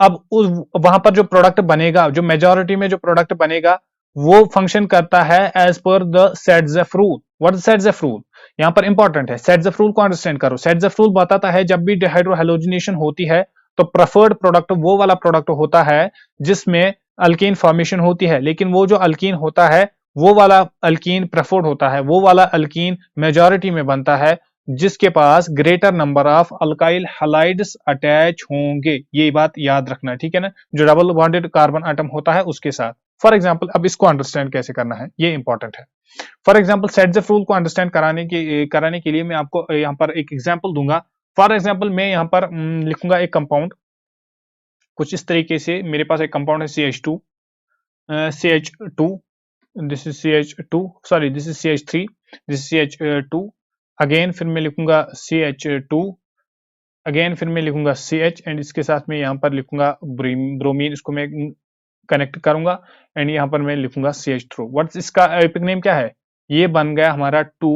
अब उस वहां पर जो प्रोडक्ट बनेगा, जो मेजॉरिटी में जो प्रोडक्ट बनेगा, वो फंक्शन करता है एज पर the Saytzeff rule. What is Saytzeff rule? यहां पर इंपॉर्टेंट है, सेट्ज़ेफ रूल को अंडरस्टैंड करो। सेट्ज़ेफ रूल बताता है जब भी डिहाइड्रोहैलोजिनेशन होती है तो प्रेफर्ड प्रोडक्ट वो वाला प्रोडक्ट होता है जिसमें अल्कीन फॉर्मेशन होती है, लेकिन वो जो अल्कीन होता है वो वाला अल्कीन प्रेफर्ड होता है, वो वाला अल्कीन मेजॉरिटी में बनता है जिसके पास greater number of alkyl halides attach होंगे। ये बात याद रखना, ठीक है ना, जो डबल बॉन्डेड कार्बन एटम होता है उसके साथ। फॉर एग्जांपल, अब इसको अंडरस्टैंड कैसे करना है ये इंपॉर्टेंट है। फॉर एग्जांपल, सेट्ज़ेफ रूल को अंडरस्टैंड कराने के लिए मैं आपको यहाँ पर एक एग्जांपल दूंगा। फॉर एग्जांपल, मैं यहाँ पर लिखूंगा एक कंपाउंड कुछ इस तरीके से। मेरे पास एक कंपाउंड है CH2, CH2, this is CH2, sorry this is CH3, this is CH2। Again फिर मैं लिखूंगा CH2, अगेन फिर मैं लिखूंगा CH, एंड इसके साथ में यहाँ पर लिखूंगा ब्रोमीन, इसको मैं कनेक्ट करूंगा, एंड यहाँ पर मैं लिखूंगा CH3। व्हाट्स इसका एपिक नेम क्या है? ये बन गया हमारा 2,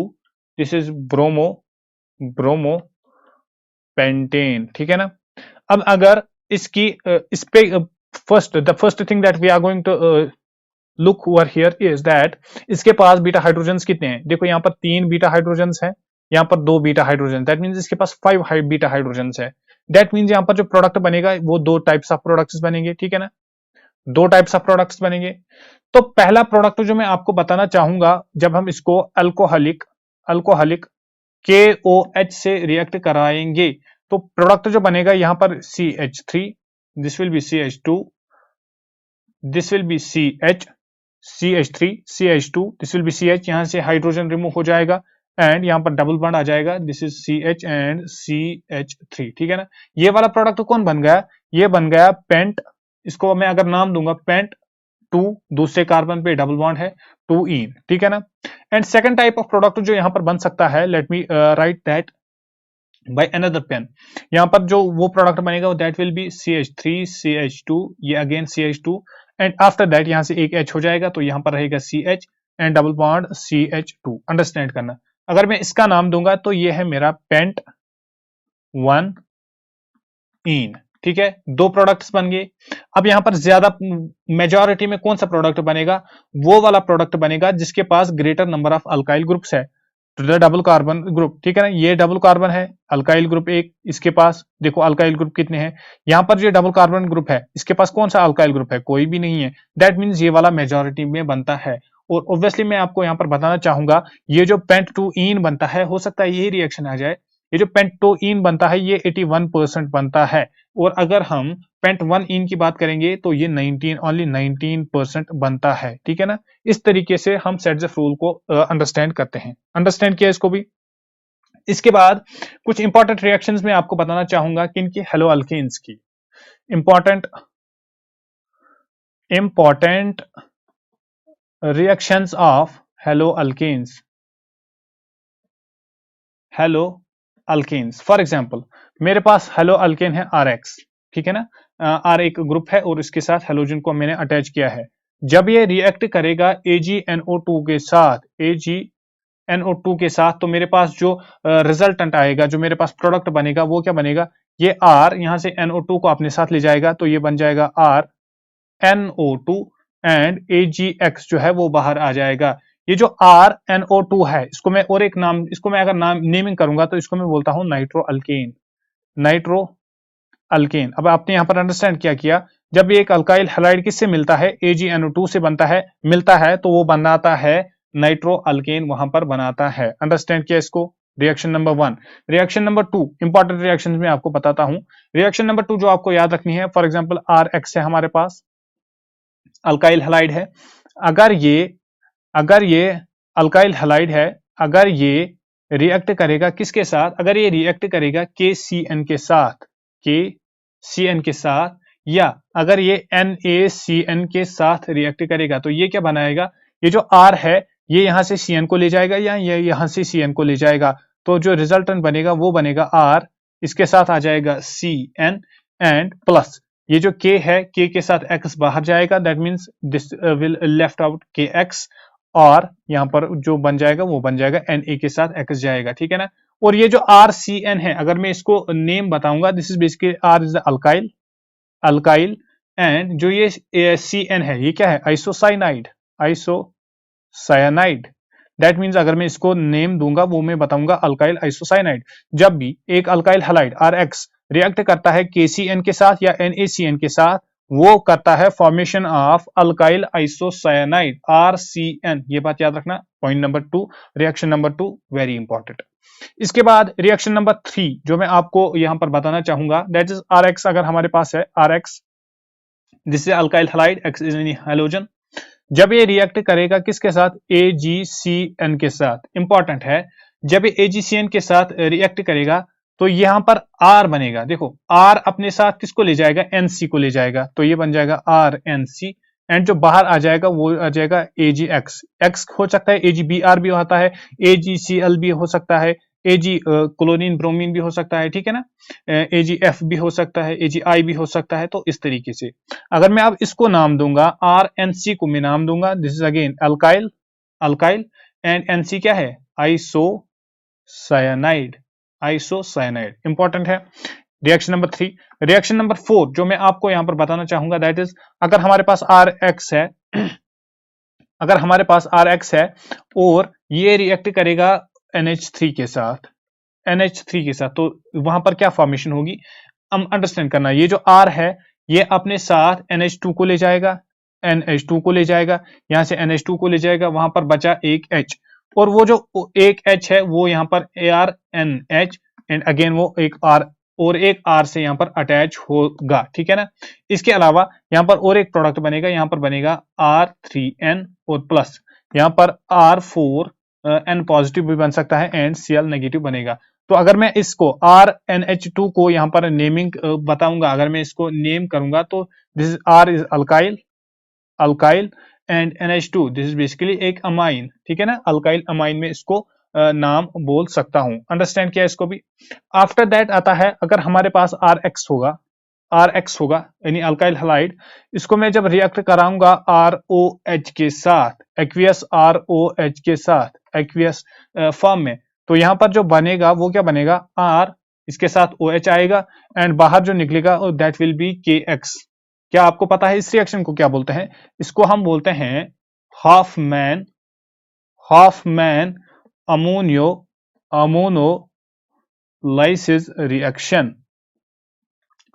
this is bromo, bromo pentane, ठीक है ना। अब अगर इसकी इस पे the first thing that we are going to look over here is that इसके पास बीटा हाइड्रोजन्स कितने हैं? देखो यहाँ पर 3 बीटा हाइड्रोजन्स हैं, यहाँ पर 2 बीटा हाइड्रोजन, दैट मींस इसके पास 5 बीटा हाइड्रोजन्स है। दैट मींस यहाँ पर जो प्रोडक्ट बनेगा वो 2 टाइप्स ऑफ प्रोडक्ट्स बनेंगे, ठीक है ना, 2 टाइप्स ऑफ प्रोडक्ट्स बनेंगे। तो पहला प्रोडक्ट जो मैं आपको बताना चाहूंगा, जब हम इसको अल्कोहलिक अल्कोहलिक KOH से रिएक्ट कराएंगे तो प्रोडक्ट जो बनेगा यहाँ पर CH3, this will be CH2, this will be CH3, CH2, this will be CH, यहां से हाइड्रोजन रिमूव हो जाएगा एंड यहाँ पर डबल बॉन्ड आ जाएगा, this is CH and CH3, ठीक है ना। ये वाला प्रोडक्ट कौन बन गया? ये बन गया पेंट, इसको मैं अगर नाम दूंगा पेंट 2, दूसरे कार्बन पे डबल बॉन्ड है 2 इन, ठीक है ना। And second type of product जो यहां पर बन सकता है, let me write that by another pen. यहां पर जो वो प्रोडक्ट बनेगा that will B CH3, CH2, ये again CH2, and after that यहां से एक H हो जाएगा तो यहां पर रहेगा CH and double bond CH2। Understand करना। अगर मैं इसका नाम दूंगा तो ये है मेरा पेंट 1 इन, ठीक है, 2 प्रोडक्ट्स बन गए। अब यहां पर ज्यादा मेजॉरिटी में कौन सा प्रोडक्ट बनेगा? वो वाला प्रोडक्ट बनेगा जिसके पास greater number of alkyl groups है, डबल कार्बन ग्रुप, ठीक है ना। ये डबल कार्बन है, अल्काइल ग्रुप एक, इसके पास देखो अल्काइल ग्रुप कितने हैं, यहां पर जो डबल कार्बन ग्रुप है इसके पास कौन सा अल्काइल ग्रुप है? कोई भी नहीं है। दैट मींस ये वाला मेजॉरिटी में बनता है। और ऑब्वियसली मैं आपको यहां पर बताना चाहूंगा, ये जो पेंट 2 इन बनता है, हो सकता है यही रिएक्शन आ जाए। ये जो पेंट 2 इन बनता है ये 81% बनता है, और अगर हम पेंट 1 इन की बात करेंगे तो ये 19 ओनली 19% बनता है, ठीक है ना। इस तरीके से हम सेट्ज़ेफ रूल को अंडरस्टैंड करते हैं। अंडरस्टैंड किया इसको भी। इसके बाद कुछ इंपॉर्टेंट रिएक्शंस में आपको बताना चाहूंगा किनकी, हेलो अल्केन्स की। Important important reactions of halo alkanes, halo alkanes. For example, मेरे पास हेलो अल्केन है RX, ठीक है ना, R एक ग्रुप है और इसके साथ हेलोजन को मैंने अटैच किया है। जब ये रिएक्ट करेगा AgNO2 के साथ, AgNO2 के साथ, तो मेरे पास जो रिजल्टेंट आएगा, जो मेरे पास प्रोडक्ट बनेगा वो क्या बनेगा? ये R यहां से NO2 को अपने साथ ले जाएगा तो ये बन जाएगा RNO2 एंड AgX जो है वो बाहर आ जाएगा। ये जो RNO2 है इसको मैं और एक नाम, इसको मैं अगर नाम नेमिंग करूंगा तो इसको मैं बोलता हूं नाइट्रो अल्केन, नाइट्रो अल्केन। अब आपने यहां पर अंडरस्टैंड क्या किया? जब ये एक अल्काइल हैलाइड किससे मिलता है? AgNO2 से बनता है, मिलता है तो वो बनाता है नाइट्रो अल्केन, वहां पर बनाता है। अंडरस्टैंड किया इसको? Reaction number 1। Reaction number 2, important reaction में आपको बताता हूं। रिएक्शन नंबर 2 जो आपको याद रखनी है, फॉर एग्जाम्पल RX है हमारे पास, अल्काइल हैलाइड है। अगर ये अल्काइल हैलाइड है, अगर ये रिएक्ट करेगा किसके साथ? अगर ये रिएक्ट करेगा KCN के साथ, KCN के साथ, या अगर ये NaCN के साथ रिएक्ट करेगा तो ये क्या बनाएगा? ये जो R है ये यहां से CN को ले जाएगा या ये यहां से CN को ले जाएगा, तो जो रिजल्टेंट बनेगा वो बनेगा R, इसके साथ आ जाएगा CN एंड प्लस ये जो K है, K के साथ X बाहर जाएगा, that means this will left out KX, और यहाँ पर जो बन जाएगा वो बन जाएगा Na के साथ X जाएगा, ठीक है ना। और ये जो RCN है, अगर मैं इसको नेम बताऊंगा, this is basically R is alkyl, alkyl, and जो ये CN है ये क्या है? Isocyanide, isocyanide. दैट मीन्स अगर मैं इसको नेम दूंगा वो मैं बताऊंगा अल्काइल आइसोसाइनाइड। जब भी एक अल्काइल हैलाइड RX रिएक्ट करता है KCN के साथ या NaCN के साथ, वो करता है formation of alkyl isocyanide RCN। ये बात याद रखना, point number 2, reaction number 2 very important. इसके बाद रिएक्शन नंबर 3 जो मैं आपको यहां पर बताना चाहूंगा, दैट इज RX। अगर हमारे पास है RX, this is alkyl halide, X is any halogen. जब ये रिएक्ट करेगा किसके साथ? AgCN के साथ। इंपॉर्टेंट है, जब ये AgCN के साथ रिएक्ट करेगा तो यहां पर R बनेगा। देखो R अपने साथ किसको ले जाएगा? NC को ले जाएगा, तो ये बन जाएगा RNC, एंड जो बाहर आ जाएगा वो आ जाएगा AgX। X हो सकता है AgBr भी होता है, AgCl भी हो सकता है, Ag क्लोरीन ब्रोमीन भी हो सकता है, ठीक है ना, AgF भी हो सकता है, AgI भी हो सकता है। तो इस तरीके से अगर मैं अब इसको नाम दूंगा, RNC को मैं नाम दूंगा, this is again alkyl, alkyl, and NC क्या है? Isocyanide, isocyanide. इंपॉर्टेंट है। Reaction number 3। रिएक्शन नंबर 4 जो मैं आपको यहां पर बताना चाहूंगा, दैट इज अगर हमारे पास RX है, अगर हमारे पास RX है और ये रिएक्ट करेगा NH3 के साथ, NH3 के साथ, तो वहां पर क्या फॉर्मेशन होगी? हम अंडरस्टैंड करना, ये जो R है ये अपने साथ NH2 को ले जाएगा, NH2 को ले जाएगा, यहां से NH2 को ले जाएगा, वहां पर बचा एक H, और वो जो एक H है वो यहां पर ARNH, एंड अगेन वो एक R, और एक R से यहां पर अटैच होगा, ठीक है ना। इसके अलावा यहां पर और एक प्रोडक्ट बनेगा, यहां पर बनेगा R3N और प्लस यहां पर R4 N पॉजिटिव भी बन सकता है एंड Cl नेगेटिव बनेगा। तो अगर मैं इसको RNH2 को यहां पर नेमिंग बताऊंगा, अगर मैं इसको नेम करूंगा तो this is R is alkyl, alkyl, and NH2 this is basically एक अमाइन, ठीक है ना, अल्काइल अमाइन में इसको नाम बोल सकता हूं। अंडरस्टैंड किया इसको भी। आफ्टर दैट आता है, अगर हमारे पास RX होगा, RX होगा यानी अल्काइल हैलाइड, इसको मैं जब रिएक्ट कराऊंगा ROH के साथ, एक्वियस ROH के साथ, एक्वियस फॉर्म में, तो यहां पर जो बनेगा वो क्या बनेगा? R, इसके साथ OH आएगा, एंड बाहर जो निकलेगा दैट विल बी KX। क्या आपको पता है इस रिएक्शन को क्या बोलते हैं? इसको हम बोलते हैं हॉफमैन, हॉफमैन अमोनियो, ammonolysis reaction,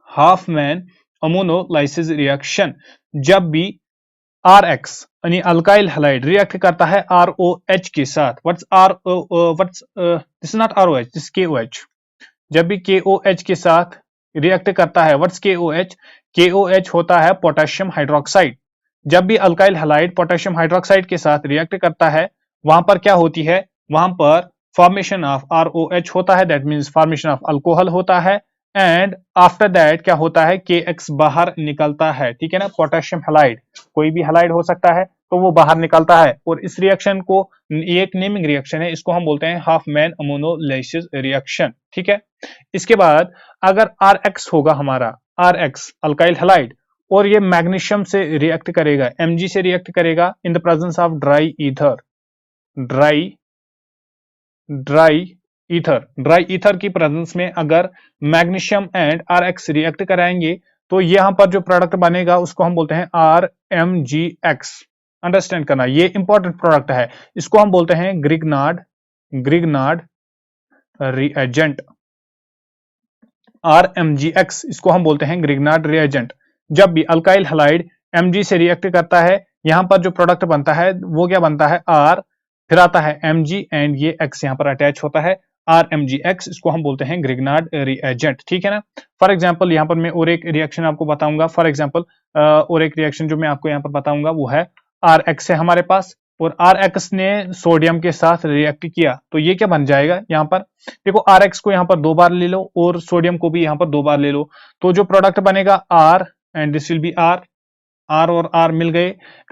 Hopman ammonolysis reaction. जब भी RX यानी अल्काइल हैलाइड रिएक्ट करता है ROH के साथ, what's this is not ROH, this KOH। जब भी KOH के साथ रिएक्ट करता है, व्हाट्स KOH? KOH होता है पोटेशियम हाइड्रोक्साइड। जब भी अल्काइल हैलाइड पोटेशियम हाइड्रोक्साइड के साथ रिएक्ट करता है, वहां पर क्या होती है? वहां पर फॉर्मेशन ऑफ ROH होता है, that means formation of alcohol होता है, एंड आफ्टर दैट क्या होता है? KX बाहर निकलता है, ठीक है ना। पोटेशियम हैलाइड कोई भी हैलाइड हो सकता है, तो वो बाहर निकलता है, और इस रिएक्शन को, ये एक नेमिंग रिएक्शन है, इसको हम बोलते हैं हाफमैन अमोनोलाइसिस रिएक्शन, ठीक है। इसके बाद अगर RX होगा हमारा, RX अल्काइल हैलाइड, और ये मैग्नीशियम से रिएक्ट करेगा, Mg से रिएक्ट करेगा इन the presence of dry ether, dry dry dry ether की प्रेजेंस में अगर मैग्नीशियम एंड RX रिएक्ट कराएंगे, तो यहां पर जो प्रोडक्ट बनेगा उसको हम बोलते हैं RMgX। अंडरस्टैंड करना, ये इंपॉर्टेंट प्रोडक्ट है, इसको हम बोलते हैं ग्रिग्नार्ड, ग्रिग्नार्ड रिएजेंट। RMgX इसको हम बोलते हैं ग्रिग्नार्ड रिएजेंट। जब भी अल्काइल हैलाइड Mg से रिएक्ट करता है, यहां पर जो प्रोडक्ट बनता है वो क्या बनता है? R, फिर आता है Mg, एंड ये X यहां पर अटैच होता है, RMgX, इसको हम बोलते हैं ग्रिग्नार्ड रिएजेंट, ठीक है ना। फॉर एग्जांपल यहां पर मैं और एक रिएक्शन आपको बताऊंगा, फॉर एग्जांपल और एक रिएक्शन जो मैं आपको यहां पर बताऊंगा वो है RX है हमारे पास, और RX ने सोडियम के साथ रिएक्ट किया, तो ये क्या बन जाएगा यहाँ पर? देखो RX को यहाँ पर 2 बार ले लो और सोडियम को भी यहाँ पर 2 बार ले लो, तो जो प्रोडक्ट बनेगा R and this will be R और R मिल गए,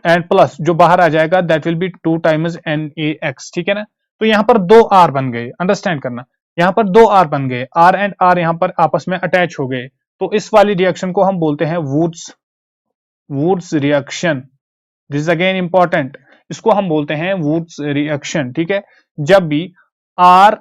एंड प्लस जो बाहर आ जाएगा that will B 2 times NaX, ठीक है ना? तो यहाँ पर 2 R बन गए, अंडरस्टैंड करना, यहाँ पर 2 R बन गए, R एंड R यहाँ पर आपस में अटैच हो गए, तो इस वाली रिएक्शन को हम बोलते हैं Wurtz reaction. This is again important, इसको हम बोलते हैं वुड्स रिएक्शन, ठीक है? जब भी R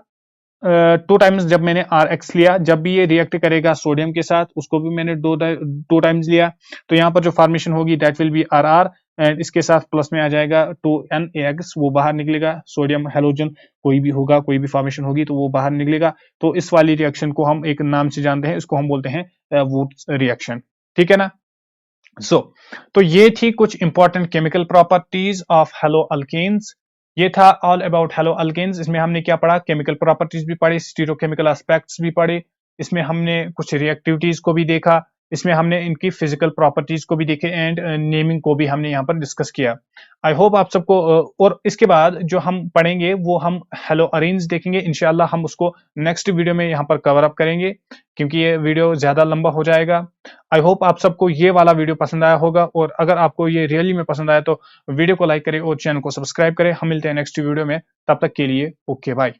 2 टाइम्स, जब मैंने RX लिया, जब भी ये रिएक्ट करेगा सोडियम के साथ, उसको भी मैंने 2 टाइम्स लिया, तो यहाँ पर जो फॉर्मेशन होगी that will B RR, and इसके साथ प्लस में आ जाएगा 2NaX, वो बाहर निकलेगा, सोडियम हेलोजन कोई भी होगा, कोई भी फॉर्मेशन होगी तो वो बाहर निकलेगा। तो इस वाली रिएक्शन को हम एक नाम से जानते हैं, इसको हम बोलते हैं वुड्स रिएक्शन, ठीक है ना? तो ये थी कुछ important chemical properties of halo alkanes. ये था ऑल अबाउट हेलो अल्केन्स। इसमें हमने क्या पढ़ा? केमिकल प्रॉपर्टीज भी पढ़े, स्टीरियोकेमिकल एस्पेक्ट्स भी पढ़े, इसमें हमने कुछ रिएक्टिविटीज को भी देखा, इसमें हमने इनकी फिजिकल प्रॉपर्टीज को भी देखे, एंड नेमिंग को भी हमने यहाँ पर डिस्कस किया। आई होप आप सबको और इसके बाद जो हम पढ़ेंगे वो हम हेलो अरेन्स देखेंगे, इंशाल्लाह हम उसको नेक्स्ट वीडियो में यहाँ पर कवर अप करेंगे, क्योंकि ये वीडियो ज्यादा लंबा हो जाएगा। आई होप आप सबको ये वाला वीडियो पसंद आया होगा, और अगर आपको ये रियली में पसंद आया तो वीडियो को लाइक करें और चैनल को सब्सक्राइब करें। हम मिलते हैं नेक्स्ट वीडियो में, तब तक के लिए ओके बाय।